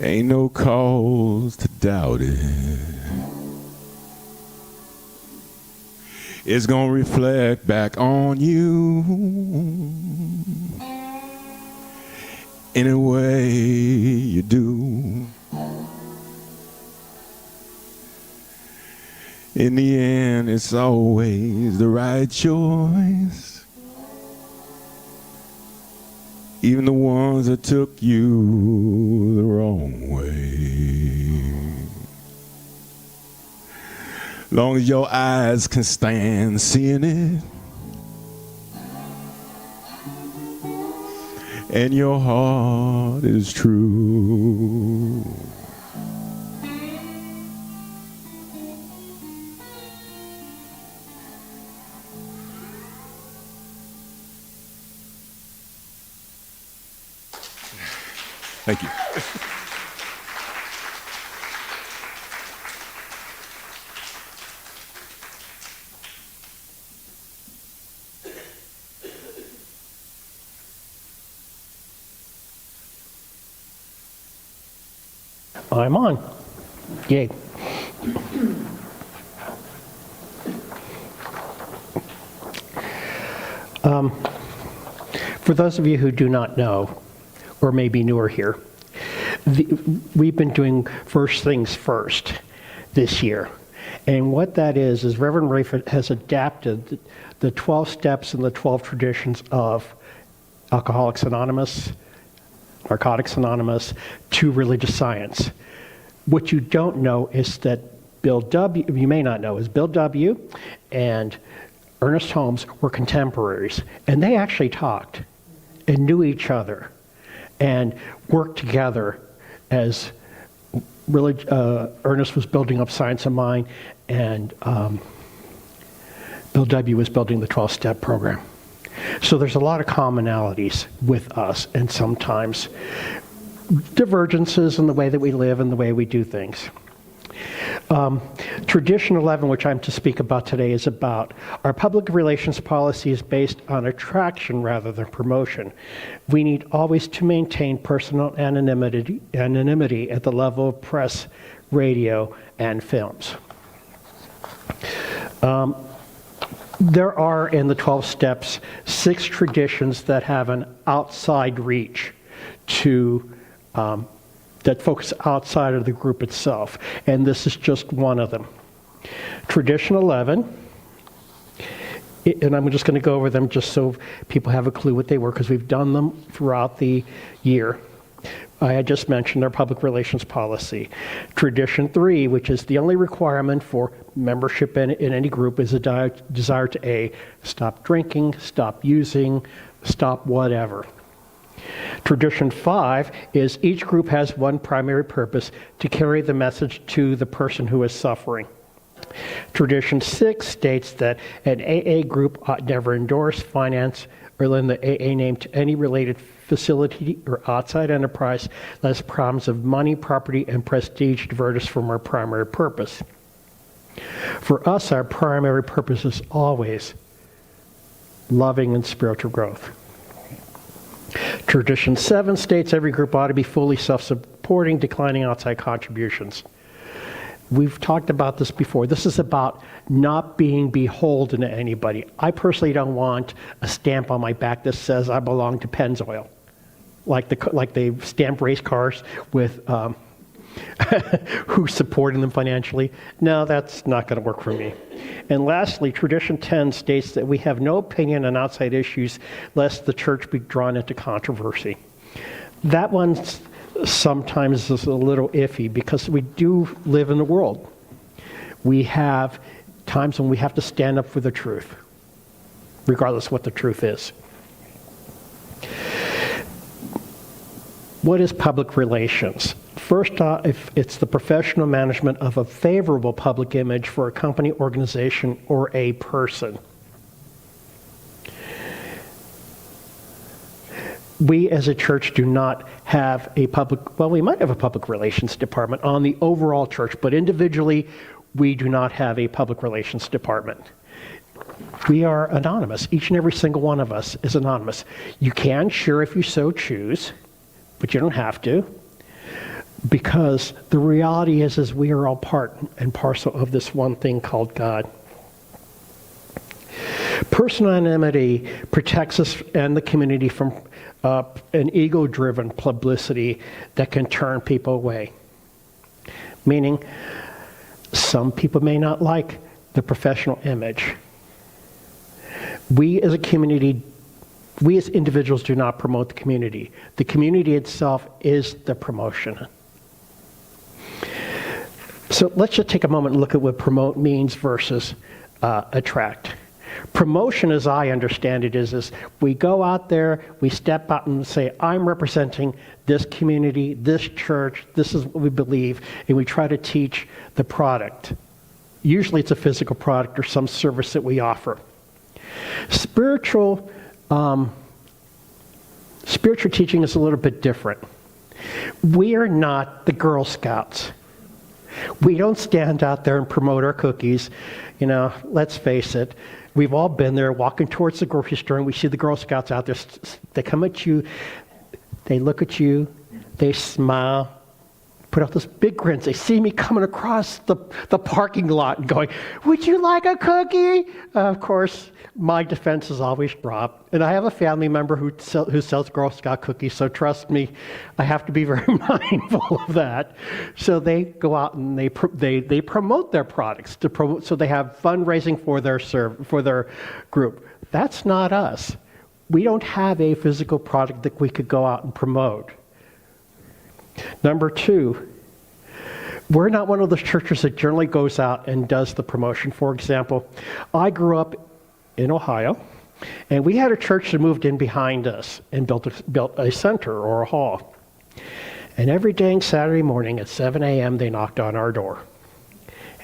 [SPEAKER 10] Ain't no cause to doubt it. It's gonna reflect back on you in a way you do. In the end, it's always the right choice. Even the ones that took you the wrong way. Long as your eyes can stand seeing it, and your heart is true. Thank you.
[SPEAKER 3] I'm on. Yay. For those of you who do not know, or maybe newer here, we've been doing First Things First this year. And what that is Reverend Rafe has adapted the 12 steps and the 12 traditions of Alcoholics Anonymous, Narcotics Anonymous, to religious science. What you don't know is that Bill W., you may not know, is Bill W. and Ernest Holmes were contemporaries, and they actually talked and knew each other and worked together as really Ernest was building up Science of Mind, and Bill W. was building the 12-step program. So there's a lot of commonalities with us, and sometimes divergences in the way that we live and the way we do things. Tradition 11, which I'm to speak about today, is about our public relations policy is based on attraction rather than promotion. We need always to maintain personal anonymity at the level of press, radio, and films. There are, in the 12 steps, 6 traditions that have an outside reach to that focus outside of the group itself, and this is just one of them. Tradition 11, and I'm just going to go over them just so people have a clue what they were, because we've done them throughout the year. I had just mentioned our public relations policy. Tradition 3, which is the only requirement for membership in any group, is a desire to A, stop drinking, stop using, stop whatever. Tradition 5 is each group has one primary purpose: to carry the message to the person who is suffering. Tradition 6 states that an AA group ought never endorse, finance, or lend the AA name to any related facility or outside enterprise, lest problems of money, property, and prestige divert us from our primary purpose. For us, our primary purpose is always loving and spiritual growth. Tradition 7 states every group ought to be fully self-supporting, declining outside contributions. We've talked about this before. This is about not being beholden to anybody. I personally don't want a stamp on my back that says I belong to Pennzoil, like they stamp race cars with who's supporting them financially. No, that's not going to work for me. And lastly, Tradition 10 states that we have no opinion on outside issues lest the church be drawn into controversy. That one sometimes is a little iffy because we do live in the world. We have times when we have to stand up for the truth, regardless of what the truth is. What is public relations? First off, if it's the professional management of a favorable public image for a company, organization, or a person. We as a church do not have a public, well, we might have a public relations department on the overall church, but individually, we do not have a public relations department. We are anonymous. Each and every single one of us is anonymous. You can, sure, if you so choose, but you don't have to, because the reality is we are all part and parcel of this one thing called God. Personal anonymity protects us and the community from an ego-driven publicity that can turn people away. Meaning, some people may not like the professional image. We as a community, we as individuals do not promote the community. The community itself is the promotion. So let's just take a moment and look at what promote means versus attract. Promotion, as I understand it, is we go out there, we step out and say, I'm representing this community, this church, this is what we believe, and we try to teach the product. Usually it's a physical product or some service that we offer. Spiritual teaching is a little bit different. We are not the Girl Scouts. We don't stand out there and promote our cookies. You know, let's face it. We've all been there walking towards the grocery store and we see the Girl Scouts out there. They come at you, they look at you, they smile, put out those big grins. They see me coming across the parking lot and going, would you like a cookie? Of course, my defense is always dropped. And I have a family member who sells Girl Scout cookies, so trust me, I have to be very mindful of that. So they go out and they promote their products so they have fundraising for their group. That's not us. We don't have a physical product that we could go out and promote. Number two, we're not one of those churches that generally goes out and does the promotion. For example, I grew up in Ohio, and we had a church that moved in behind us and built a center or a hall. And every dang Saturday morning at 7 a.m., they knocked on our door.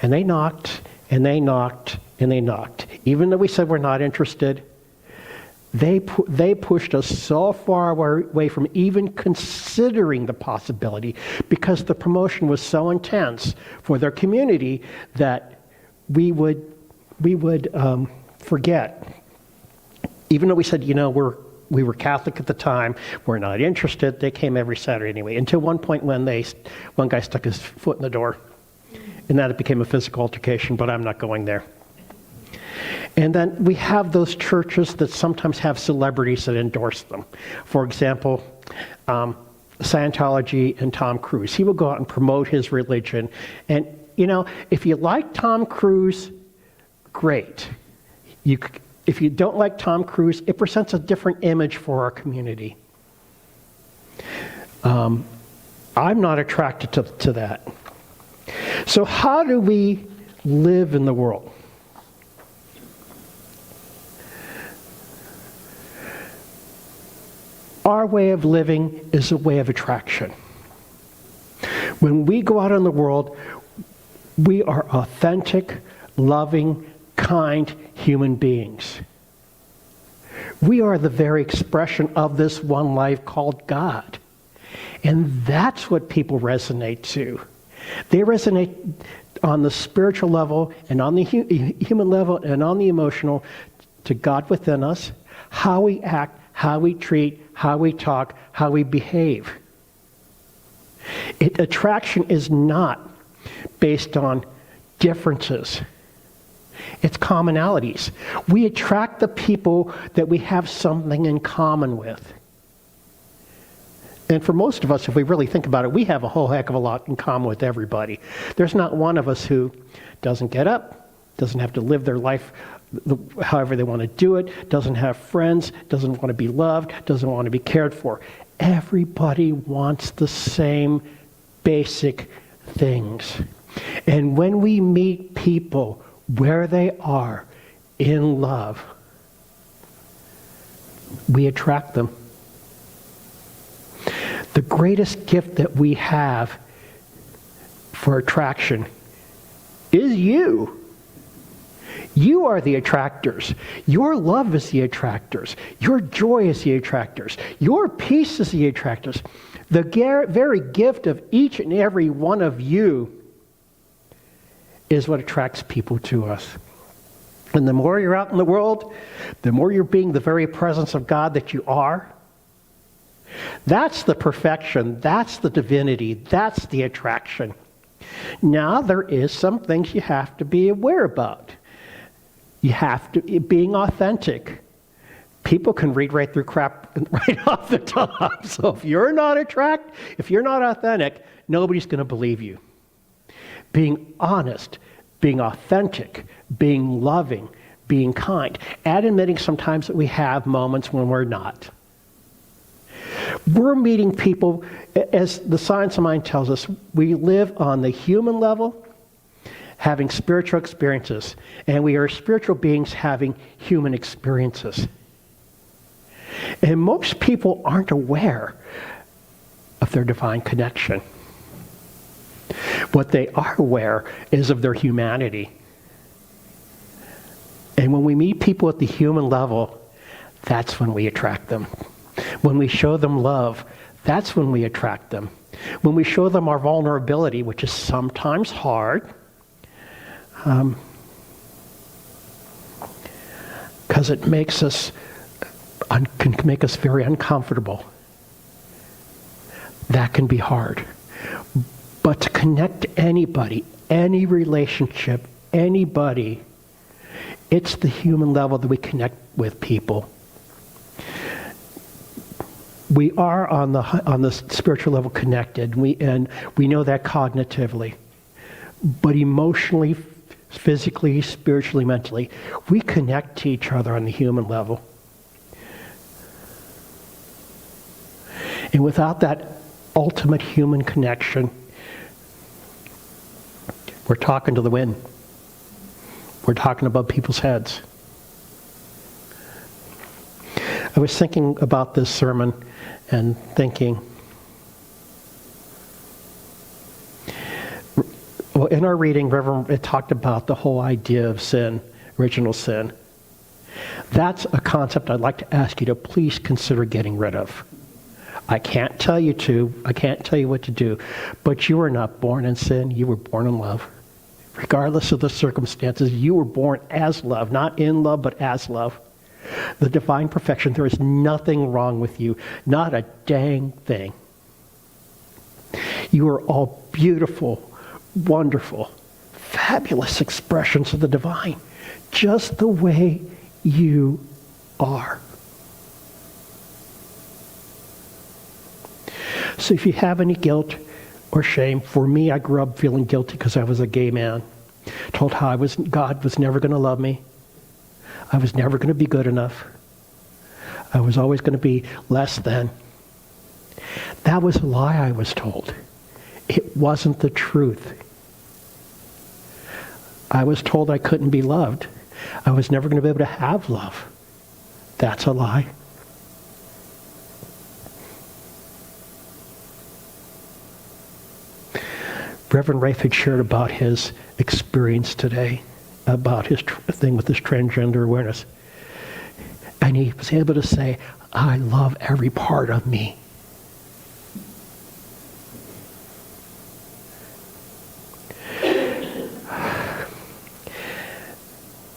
[SPEAKER 3] And they knocked, and they knocked, and they knocked. Even though we said we're not interested, they pushed us so far away from even considering the possibility because the promotion was so intense for their community that we would forget. Even though we said, you know, we were Catholic at the time, we're not interested, they came every Saturday anyway. Until one point when one guy stuck his foot in the door, and that it became a physical altercation, but I'm not going there. And then we have those churches that sometimes have celebrities that endorse them. For example, Scientology and Tom Cruise. He will go out and promote his religion. And, you know, if you like Tom Cruise, great. If you don't like Tom Cruise, it presents a different image for our community. I'm not attracted to that. So how do we live in the world? Our way of living is a way of attraction. When we go out in the world, we are authentic, loving, kind human beings. We are the very expression of this one life called God. And that's what people resonate to. They resonate on the spiritual level and on the human level and on the emotional to God within us, how we act, how we treat, how we talk, how we behave. Attraction is not based on differences. It's commonalities. We attract the people that we have something in common with. And for most of us, if we really think about it, we have a whole heck of a lot in common with everybody. There's not one of us who doesn't get up, doesn't have to live their life however they want to do it, doesn't have friends, doesn't want to be loved, doesn't want to be cared for. Everybody wants the same basic things. And when we meet people where they are in love, we attract them. The greatest gift that we have for attraction is you. You are the attractors. Your love is the attractors. Your joy is the attractors. Your peace is the attractors. The very gift of each and every one of you is what attracts people to us. And the more you're out in the world, the more you're being the very presence of God that you are. That's the perfection. That's the divinity. That's the attraction. Now, there is some things you have to be aware about. You have to, being authentic. People can read right through crap right off the top. So if you're not authentic, nobody's going to believe you. Being honest, being authentic, being loving, being kind, and admitting sometimes that we have moments when we're not. We're meeting people, as the science of mind tells us, we live on the human level, having spiritual experiences, and we are spiritual beings having human experiences. And most people aren't aware of their divine connection. What they are aware is of their humanity. And when we meet people at the human level, that's when we attract them. When we show them love, that's when we attract them. When we show them our vulnerability, which is sometimes hard, because it makes us can make us very uncomfortable. That can be hard. But to connect to anybody, any relationship, anybody, it's the human level that we connect with people. We are on the spiritual level connected, and we know that cognitively. But emotionally, physically, spiritually, mentally, we connect to each other on the human level. And without that ultimate human connection, we're talking to the wind. We're talking above people's heads. I was thinking about this sermon and thinking, well, in our reading, Reverend, it talked about the whole idea of sin, original sin. That's a concept I'd like to ask you to please consider getting rid of. I can't tell you what to do, but you were not born in sin, you were born in love. Regardless of the circumstances, you were born as love, not in love, but as love. The divine perfection, there is nothing wrong with you, not a dang thing. You are all beautiful, wonderful, fabulous expressions of the divine, just the way you are. So if you have any guilt or shame, for me, I grew up feeling guilty because I was a gay man. Told how God was never going to love me. I was never going to be good enough. I was always going to be less than. That was a lie I was told. It wasn't the truth. I was told I couldn't be loved. I was never going to be able to have love. That's a lie. Reverend Rafe had shared about his experience today, about his thing with this transgender awareness. And he was able to say, I love every part of me.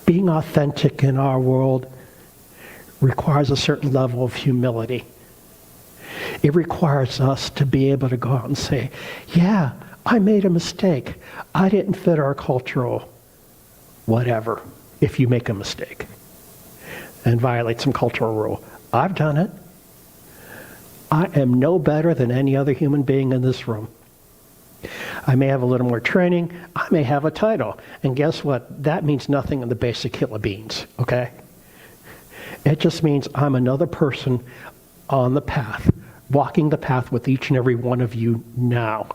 [SPEAKER 3] Being authentic in our world requires a certain level of humility. It requires us to be able to go out and say, yeah, I made a mistake. I didn't fit our cultural whatever if you make a mistake and violate some cultural rule. I've done it. I am no better than any other human being in this room. I may have a little more training. I may have a title. And guess what? That means nothing in the basic hill of beans, okay? It just means I'm another person on the path, walking the path with each and every one of you now,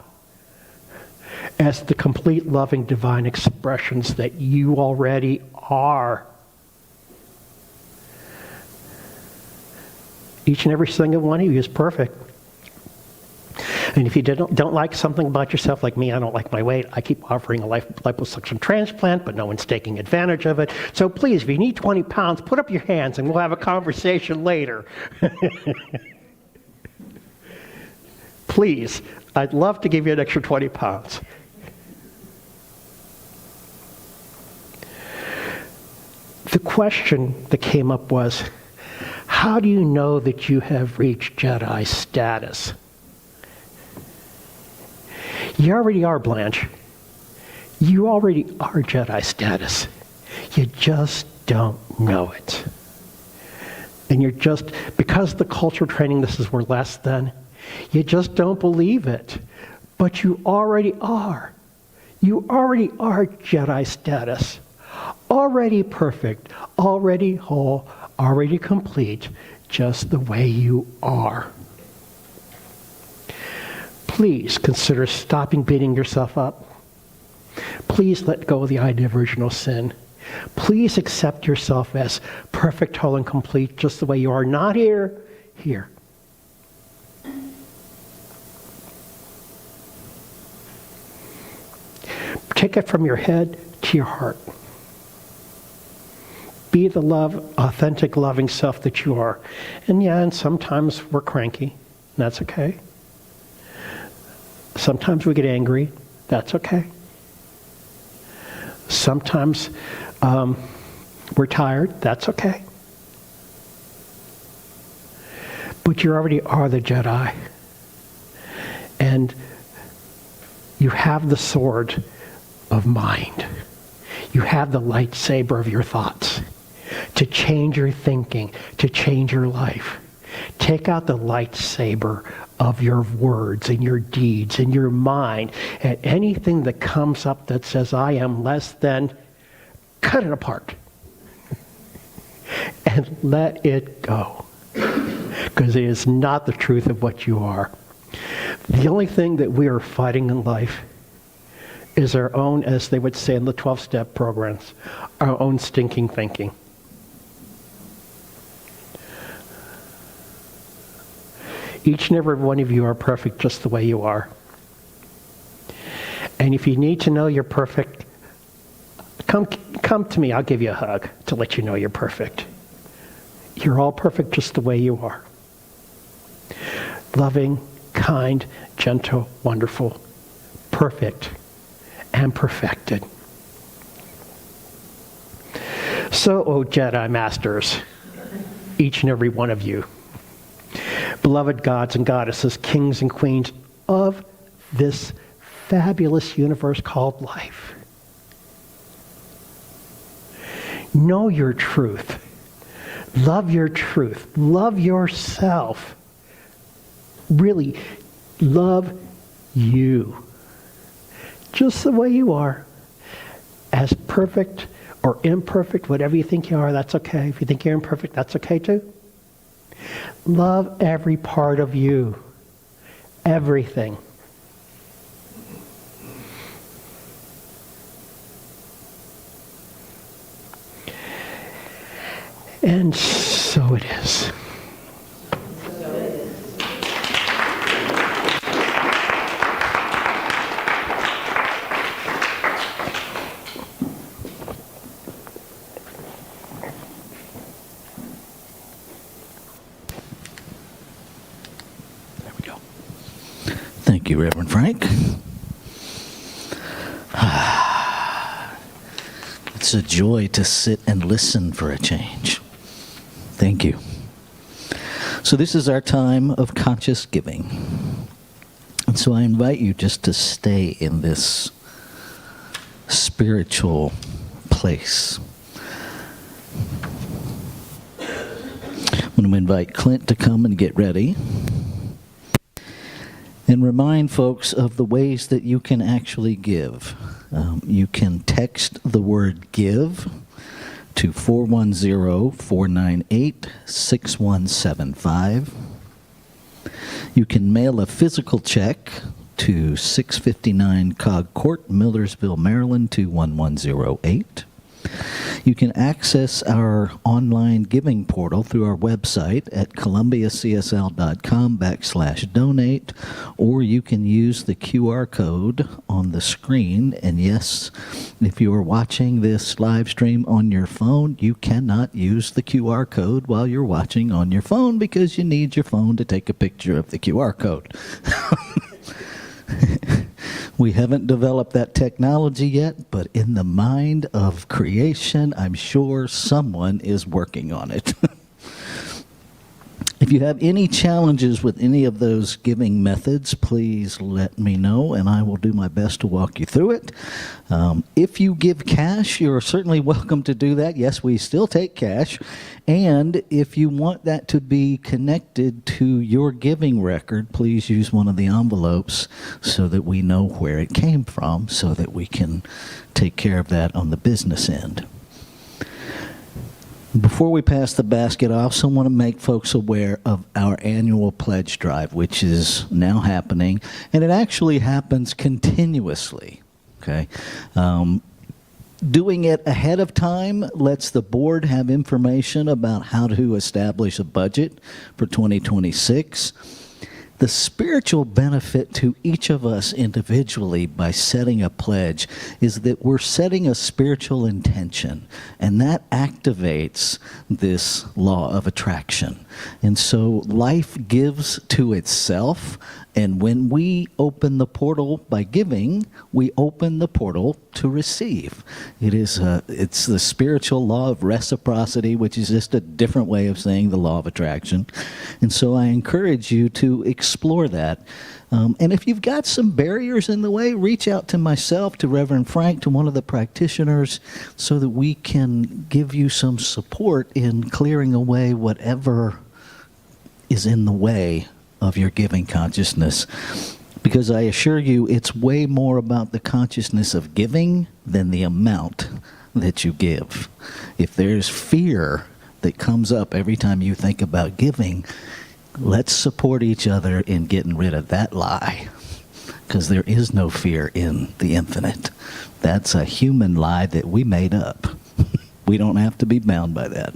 [SPEAKER 3] as the complete, loving, divine expressions that you already are. Each and every single one of you is perfect. And if you don't like something about yourself, like me, I don't like my weight, I keep offering a liposuction transplant, but no one's taking advantage of it. So please, if you need 20 pounds, put up your hands and we'll have a conversation later. Please, I'd love to give you an extra 20 pounds. The question that came up was, how do you know that you have reached Jedi status? You already are, Blanche. You already are Jedi status. You just don't know it. And you're just, because the cultural training this is we're less than, you just don't believe it. But you already are. You already are Jedi status. Already perfect, already whole, already complete, just the way you are. Please consider stopping beating yourself up. Please let go of the idea of original sin. Please accept yourself as perfect, whole, and complete, just the way you are. Not here, here. Take it from your head to your heart. Be the authentic, loving self that you are. And sometimes we're cranky, and that's okay. Sometimes we get angry, that's okay. Sometimes we're tired, that's okay. But you already are the Jedi. And you have the sword of mind. You have the lightsaber of your thoughts to change your thinking, to change your life. Take out the lightsaber of your words and your deeds and your mind, and anything that comes up that says, I am less than, cut it apart. And let it go. Because it is not the truth of what you are. The only thing that we are fighting in life is our own, as they would say in the 12-step programs, our own stinking thinking. Each and every one of you are perfect just the way you are. And if you need to know you're perfect, come to me. I'll give you a hug to let you know you're perfect. You're all perfect just the way you are. Loving, kind, gentle, wonderful, perfect, and perfected. So, O Jedi Masters, each and every one of you, beloved gods and goddesses, kings and queens of this fabulous universe called life. Know your truth. Love your truth. Love yourself. Really, love you. Just the way you are. As perfect or imperfect, whatever you think you are, that's okay. If you think you're imperfect, that's okay too. Love every part of you. Everything. And so it is.
[SPEAKER 2] Thank you, Reverend Frank. It's a joy to sit and listen for a change. Thank you. So this is our time of conscious giving. And so I invite you just to stay in this spiritual place. I'm going to invite Clint to come and get ready. And remind folks of the ways that you can actually give. You can text the word GIVE to 410-498-6175. You can mail a physical check to 659 Cog Court, Millersville, Maryland, 21108. You can access our online giving portal through our website at columbiacsl.com/donate, or you can use the QR code on the screen. And yes, if you are watching this live stream on your phone, you cannot use the QR code while you're watching on your phone because you need your phone to take a picture of the QR code. We haven't developed that technology yet, but in the mind of creation, I'm sure someone is working on it. If you have any challenges with any of those giving methods, please let me know, and I will do my best to walk you through it. If you give cash, you're certainly welcome to do that. Yes, we still take cash. And if you want that to be connected to your giving record, please use one of the envelopes so that we know where it came from, so that we can take care of that on the business end. Before we pass the basket, I also want to make folks aware of our annual pledge drive, which is now happening, and it actually happens continuously, okay? Doing it ahead of time lets the board have information about how to establish a budget for 2026. The spiritual benefit to each of us individually by setting a pledge is that we're setting a spiritual intention, and that activates this law of attraction. And so life gives to itself, and when we open the portal by giving, we open the portal to receive. It's the spiritual law of reciprocity, which is just a different way of saying the law of attraction. And so I encourage you to explore that. And if you've got some barriers in the way, reach out to myself, to Reverend Frank, to one of the practitioners, so that we can give you some support in clearing away whatever is in the way of your giving consciousness. Because I assure you, it's way more about the consciousness of giving than the amount that you give. If there's fear that comes up every time you think about giving, let's support each other in getting rid of that lie. Because there is no fear in the infinite. That's a human lie that we made up. We don't have to be bound by that.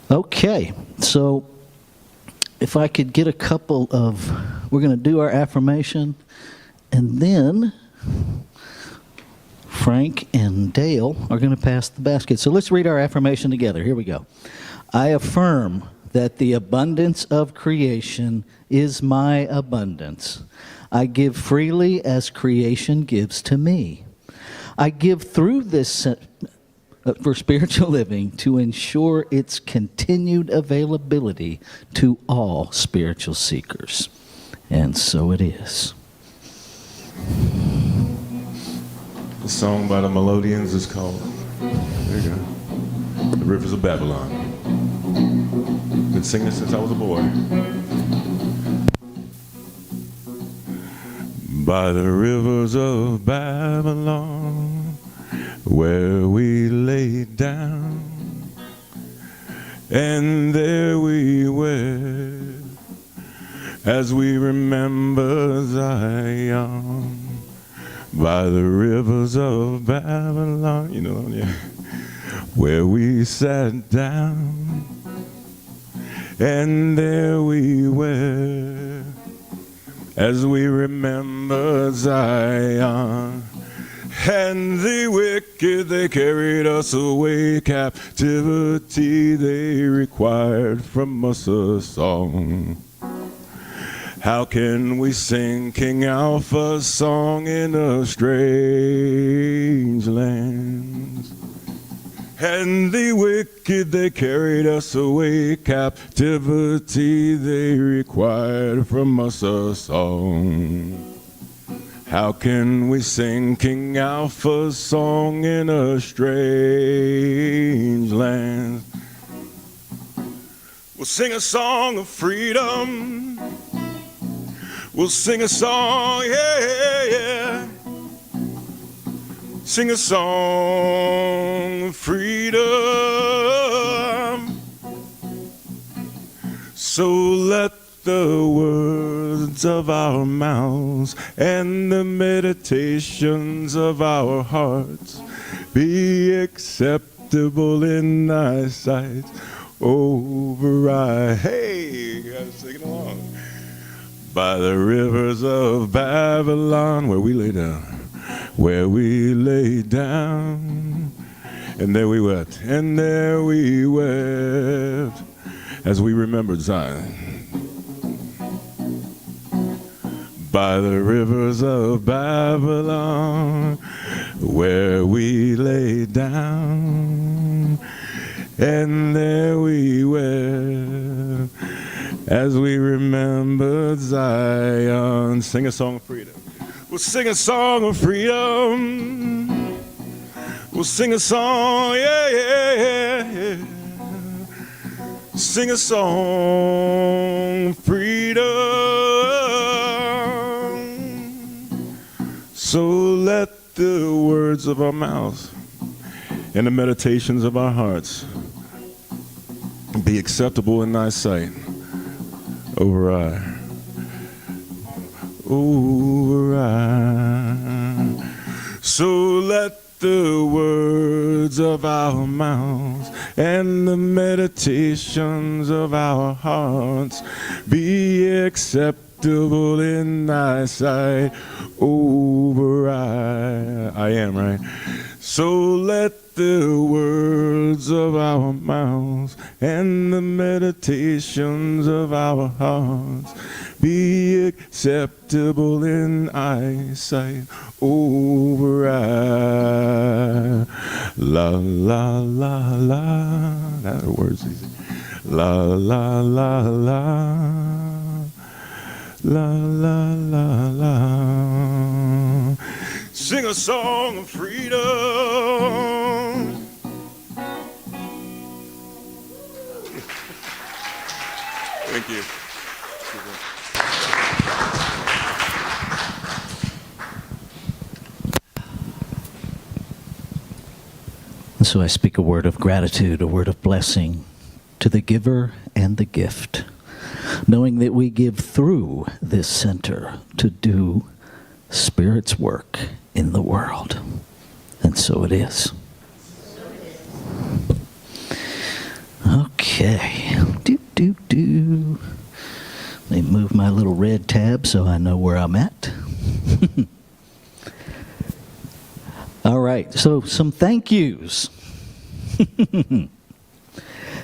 [SPEAKER 2] Okay, so if I could get a couple of, we're going to do our affirmation, and then Frank and Dale are going to pass the basket. So let's read our affirmation together. Here we go. I affirm that the abundance of creation is my abundance. I give freely as creation gives to me. I give through this for spiritual living to ensure its continued availability to all spiritual seekers. And so it is.
[SPEAKER 10] The song by the Melodians is called, there you go, The Rivers of Babylon. Been singing it since I was a boy. By the rivers of Babylon, where we lay down, and there we were, as we remember Zion. By the rivers of Babylon, you know, yeah, where we sat down, and there we were, as we remember Zion. And the wicked, they carried us away captivity. They required from us a song. How can we sing King Alpha's song in a strange land? And the wicked, they carried us away. Captivity, they required from us a song. How can we sing King Alpha's song in a strange land? We'll sing a song of freedom. We'll sing a song, yeah, yeah. Sing a song of freedom. So let the words of our mouths and the meditations of our hearts be acceptable in thy sight. Hey, you guys sing along. By the rivers of Babylon, where we lay down, where we lay down. And there we wept, and there we wept, as we remembered Zion. By the rivers of Babylon, where we lay down, and there we wept, as we remembered Zion. Sing a song of freedom. We'll sing a song of freedom. We'll sing a song, yeah, yeah, yeah. Sing a song of freedom. So let the words of our mouths and the meditations of our hearts be acceptable in thy sight. Over I. So let the words of our mouths and the meditations of our hearts be acceptable in thy sight. Over I am, right? So let the words of our mouths and the meditations of our hearts be acceptable in thy sight. Over I. La la la la. That word's easy. La la la la. La la la la. Sing a song of freedom. Thank you.
[SPEAKER 2] So I speak a word of gratitude, a word of blessing to the giver and the gift, knowing that we give through this center to do Spirit's work in the world. And so it is. Okay. Let me move my little red tab so I know where I'm at. All right, so some thank yous.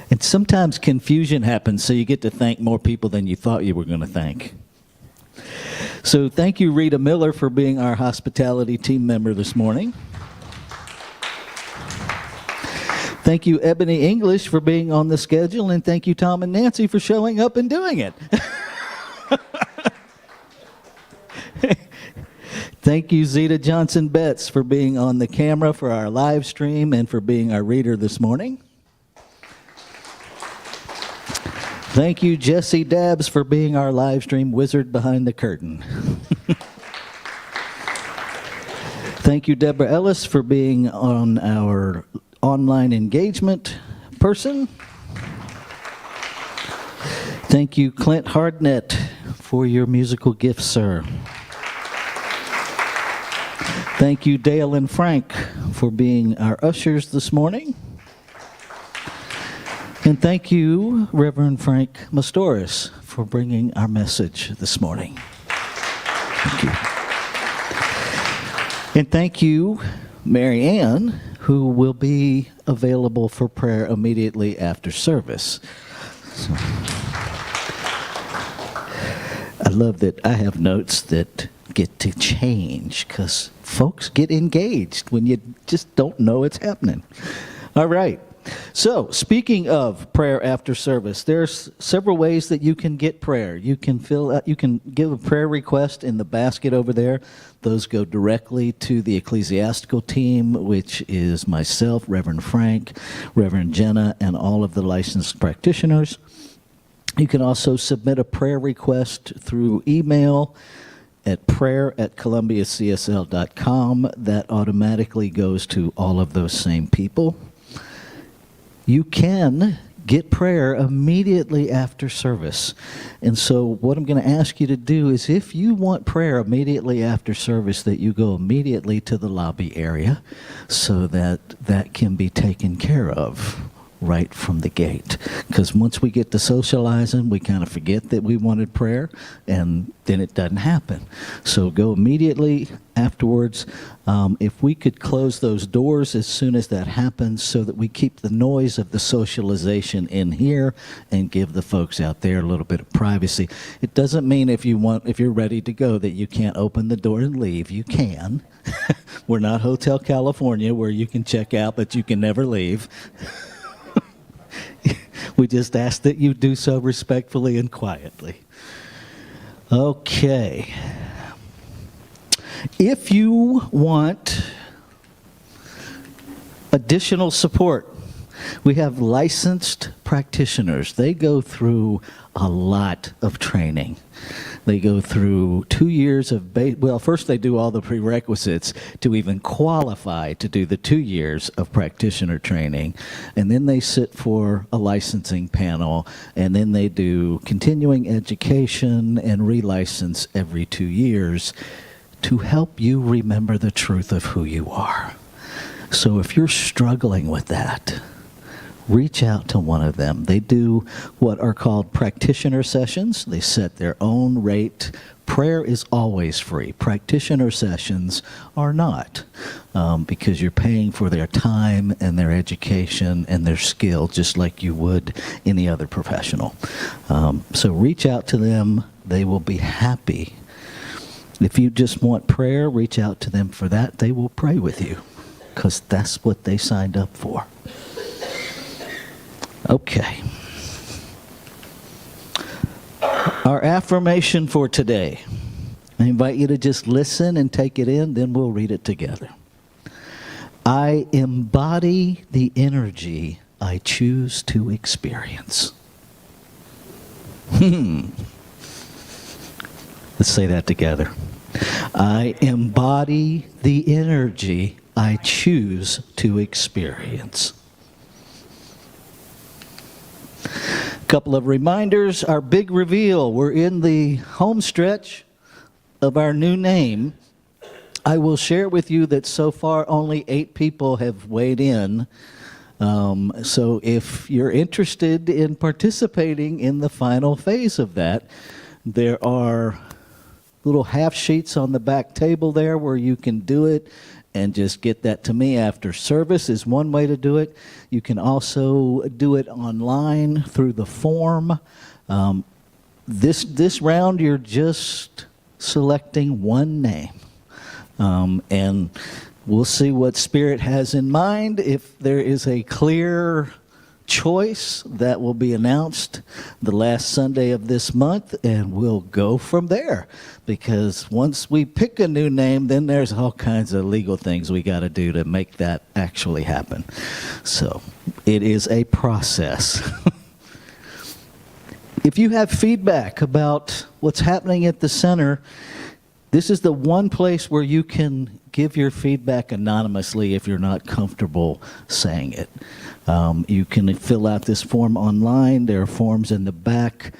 [SPEAKER 2] And sometimes confusion happens, so you get to thank more people than you thought you were going to thank. So thank you, Rita Miller, for being our hospitality team member this morning. Thank you, Ebony English, for being on the schedule, and thank you, Tom and Nancy, for showing up and doing it. Thank you, Zeta Johnson-Betts, for being on the camera for our live stream and for being our reader this morning. Thank you, Jesse Dabbs, for being our live stream wizard behind the curtain. Thank you, Deborah Ellis, for being on our online engagement person. Thank you, Clint Hardnett, for your musical gifts, sir. Thank you, Dale and Frank, for being our ushers this morning. And thank you, Reverend Frank Mastoris, for bringing our message this morning. Thank you. And thank you, Mary Ann, who will be available for prayer immediately after service. So, I love that I have notes that get to change because folks get engaged when you just don't know it's happening. All right. So, speaking of prayer after service, there's several ways that you can get prayer. You can give a prayer request in the basket over there. Those go directly to the ecclesiastical team, which is myself, Reverend Frank, Reverend Jenna, and all of the licensed practitioners. You can also submit a prayer request through email at prayer@columbiacsl.com. That automatically goes to all of those same people. You can get prayer immediately after service. And so what I'm going to ask you to do is, if you want prayer immediately after service, that you go immediately to the lobby area so that that can be taken care of right from the gate. Because once we get to socializing, we kind of forget that we wanted prayer, and then it doesn't happen. So go immediately afterwards. If we could close those doors as soon as that happens, so that we keep the noise of the socialization in here and give the folks out there a little bit of privacy. It doesn't mean if you're ready to go that you can't open the door and leave. You can. We're not Hotel California where you can check out but you can never leave. We just ask that you do so respectfully and quietly. Okay. If you want additional support, we have licensed practitioners. They go through a lot of training. They go through 2 years of, first they do all the prerequisites to even qualify to do the 2 years of practitioner training, and then they sit for a licensing panel, and then they do continuing education and relicense every 2 years to help you remember the truth of who you are. So if you're struggling with that, reach out to one of them. They do what are called practitioner sessions. They set their own rate. Prayer is always free. Practitioner sessions are not, because you're paying for their time and their education and their skill just like you would any other professional. So reach out to them. They will be happy. If you just want prayer, reach out to them for that. They will pray with you, because that's what they signed up for. Okay. Our affirmation for today. I invite you to just listen and take it in, then we'll read it together. I embody the energy I choose to experience. Let's say that together. I embody the energy I choose to experience. Couple of reminders. Our big reveal. We're in the home stretch of our new name. I will share with you that so far only 8 people have weighed in. So if you're interested in participating in the final phase of that, there are little half sheets on the back table there where you can do it and just get that to me after service is one way to do it. You can also do it online through the form. This round, you're just selecting one name. And we'll see what Spirit has in mind. If there is a clear choice, that will be announced the last Sunday of this month, and we'll go from there. Because once we pick a new name, then there's all kinds of legal things we got to do to make that actually happen. So it is a process. If you have feedback about what's happening at the center, this is the one place where you can give your feedback anonymously if you're not comfortable saying it. You can fill out this form online. There are forms in the back.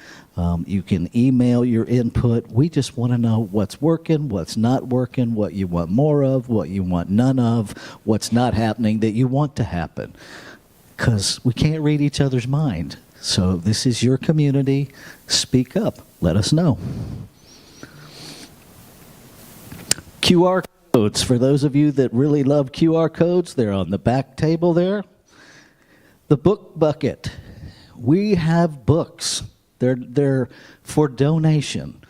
[SPEAKER 2] You can email your input. We just want to know what's working, what's not working, what you want more of, what you want none of, what's not happening that you want to happen. Because we can't read each other's mind. So this is your community. Speak up. Let us know. QR codes. For those of you that really love QR codes, they're on the back table there. The book bucket. We have books. They're for donation.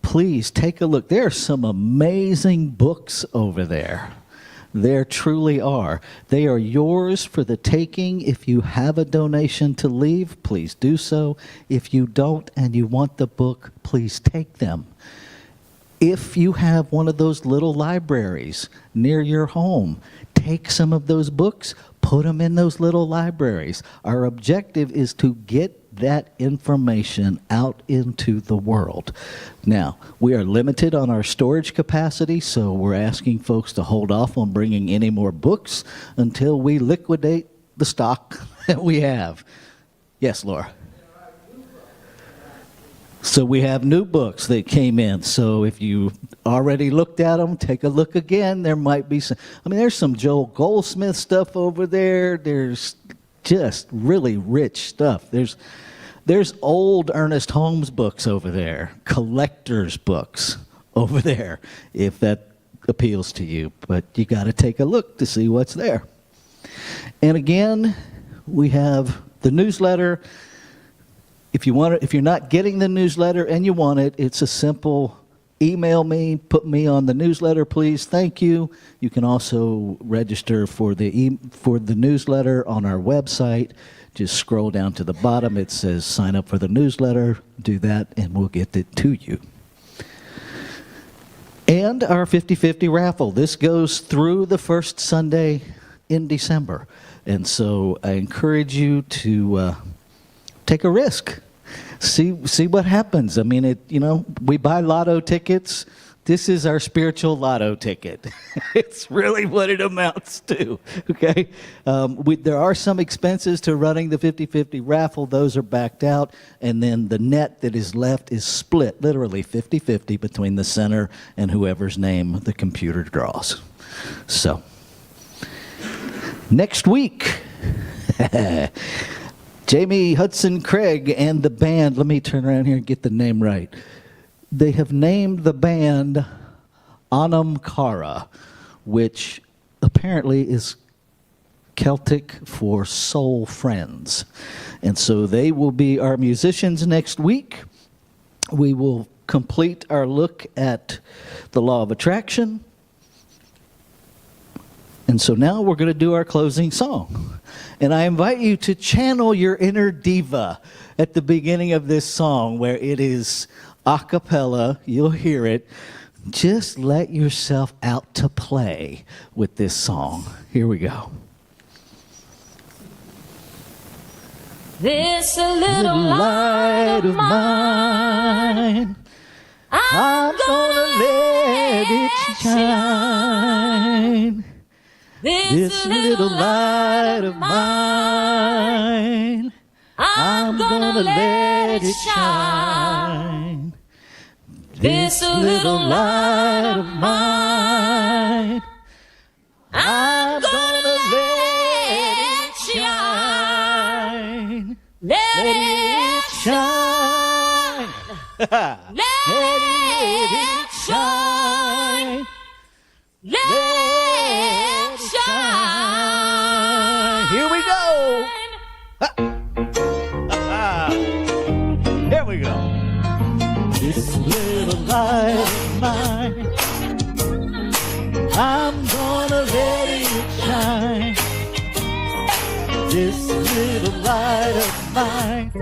[SPEAKER 2] Please take a look. There are some amazing books over there. There truly are. They are yours for the taking. If you have a donation to leave, please do so. If you don't and you want the book, please take them. If you have one of those little libraries near your home, take some of those books, put them in those little libraries. Our objective is to get that information out into the world. Now, we are limited on our storage capacity, so we're asking folks to hold off on bringing any more books until we liquidate the stock that we have. Yes, Laura? So we have new books that came in. So if you already looked at them, take a look again. There might be some, there's some Joel Goldsmith stuff over there. There's just really rich stuff. There's old Ernest Holmes books over there, collector's books over there, if that appeals to you. But you got to take a look to see what's there. And again, we have the newsletter. If you're not getting the newsletter and you want it, it's a simple email me, put me on the newsletter, please. Thank you. You can also register for the newsletter on our website. Just scroll down to the bottom. It says sign up for the newsletter. Do that and we'll get it to you. And our 50/50 raffle. This goes through the first Sunday in December. And so I encourage you to take a risk. See what happens. We buy lotto tickets. This is our spiritual lotto ticket. It's really what it amounts to, okay? There are some expenses to running the 50/50 raffle. Those are backed out. And then the net that is left is split, literally 50/50 between the center and whoever's name the computer draws. So, next week, Jamie Hudson Craig and the band, let me turn around here and get the name right. They have named the band Anamkara, which apparently is Celtic for soul friends. And so they will be our musicians next week. We will complete our look at the law of attraction. And so now we're going to do our closing song. And I invite you to channel your inner diva at the beginning of this song, where it is a cappella. You'll hear it. Just let yourself out to play with this song. Here we go.
[SPEAKER 1] This little light of mine, I'm gonna let it shine. This little light of mine, I'm gonna let it shine. This little light of mine, I'm gonna let it shine. Let it shine. Let it shine. Let it shine.
[SPEAKER 2] Here we go. Here we go. This little light of mine, I'm gonna let it shine. This little light of mine,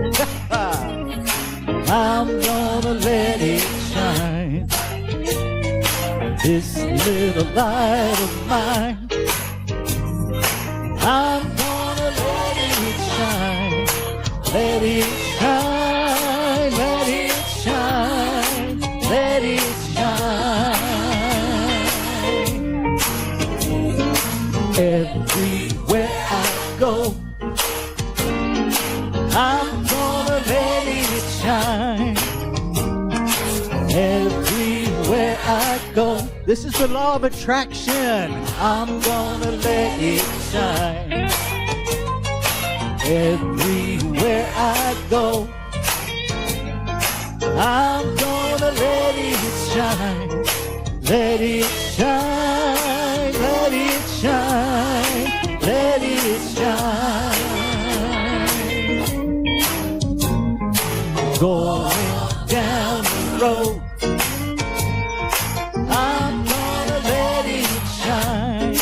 [SPEAKER 2] I'm gonna let it shine. This little light of mine, I'm gonna let it shine. Let it shine, let it shine, let it shine. Everywhere I go, I'm gonna let it shine. Everywhere I go, this is the law of attraction. I'm gonna let it shine. Everywhere I go, I'm gonna let it shine. Let it shine, let it shine, let it shine. Going down the road, I'm gonna let it shine.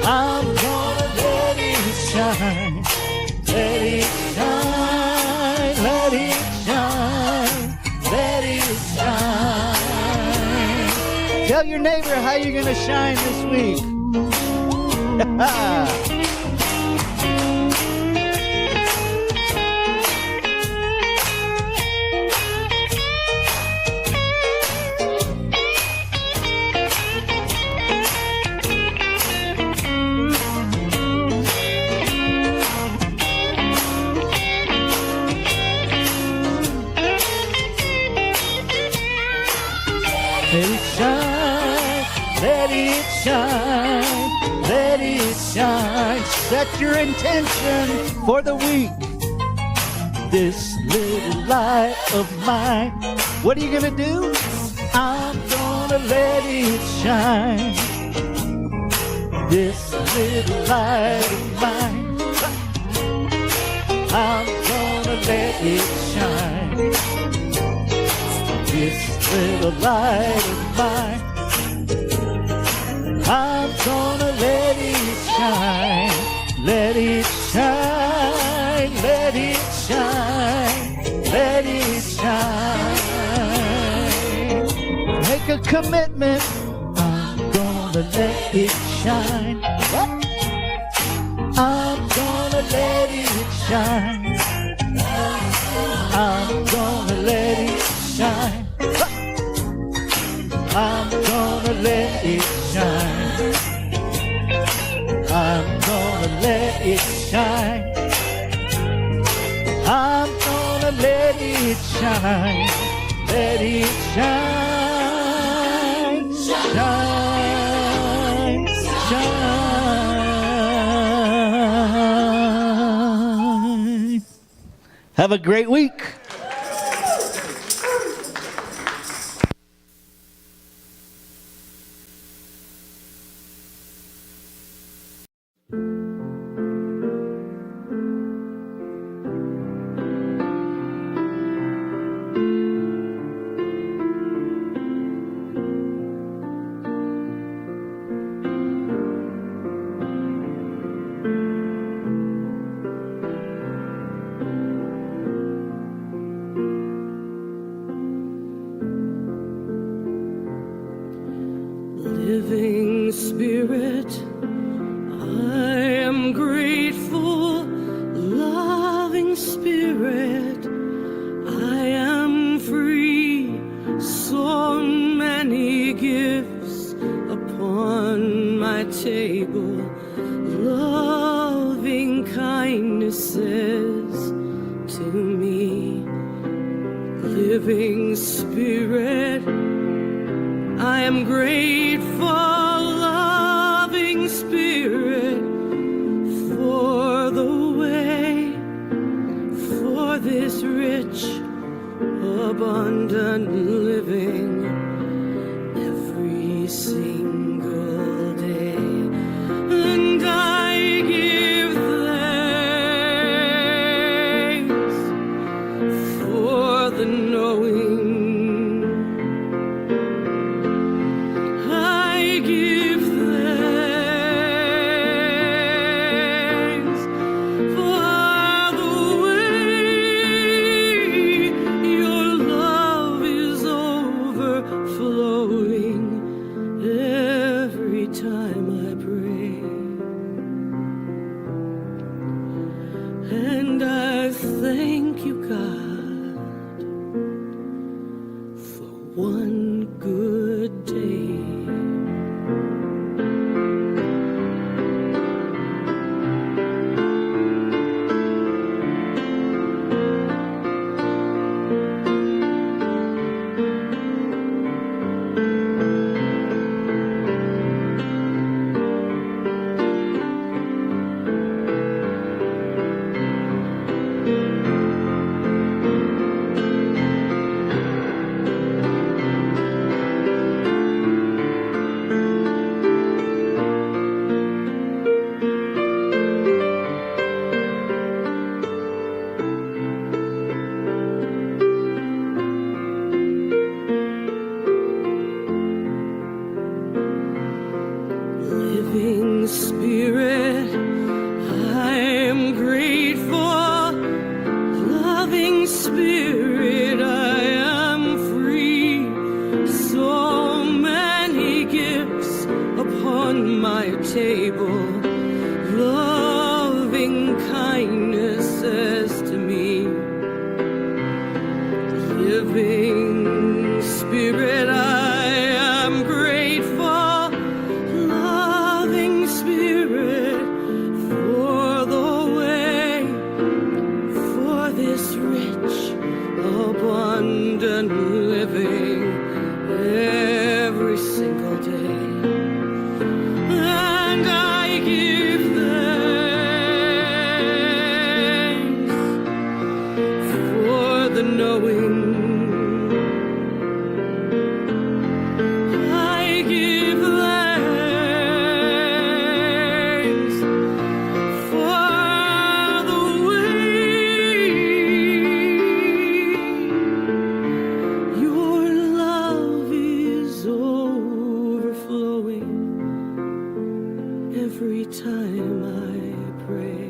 [SPEAKER 2] I'm gonna let it shine. Let it shine. Let it shine. Let it shine. Tell your neighbor how you're gonna shine this week. Let it shine, let it shine, let it shine. Set your intention for the week. This little light of mine, what are you gonna do? I'm gonna let it shine. This little light of mine, I'm gonna let it shine. This little light of mine, I'm gonna let it shine. Let it shine, let it shine, let it shine. Make a commitment, I'm gonna let it shine. What? I'm gonna let it shine. I'm gonna let it shine. I'm gonna let it shine. I'm gonna let it shine. I'm gonna let it shine. Let it shine. Shine. Shine. Have a great week.
[SPEAKER 1] Living Spirit, I am grateful. Loving Spirit, I am free. So many gifts upon my table, loving kindnesses to me. Living Spirit, I am grateful, loving Spirit, for the way, for this rich, abundant living every single day. And I give thanks for the knowing. loving Spirit, I am grateful, loving Spirit, for the way, for this rich, abundant living every single day. And I give thanks for the knowing. I give thanks for the way your love is overflowing every time I pray.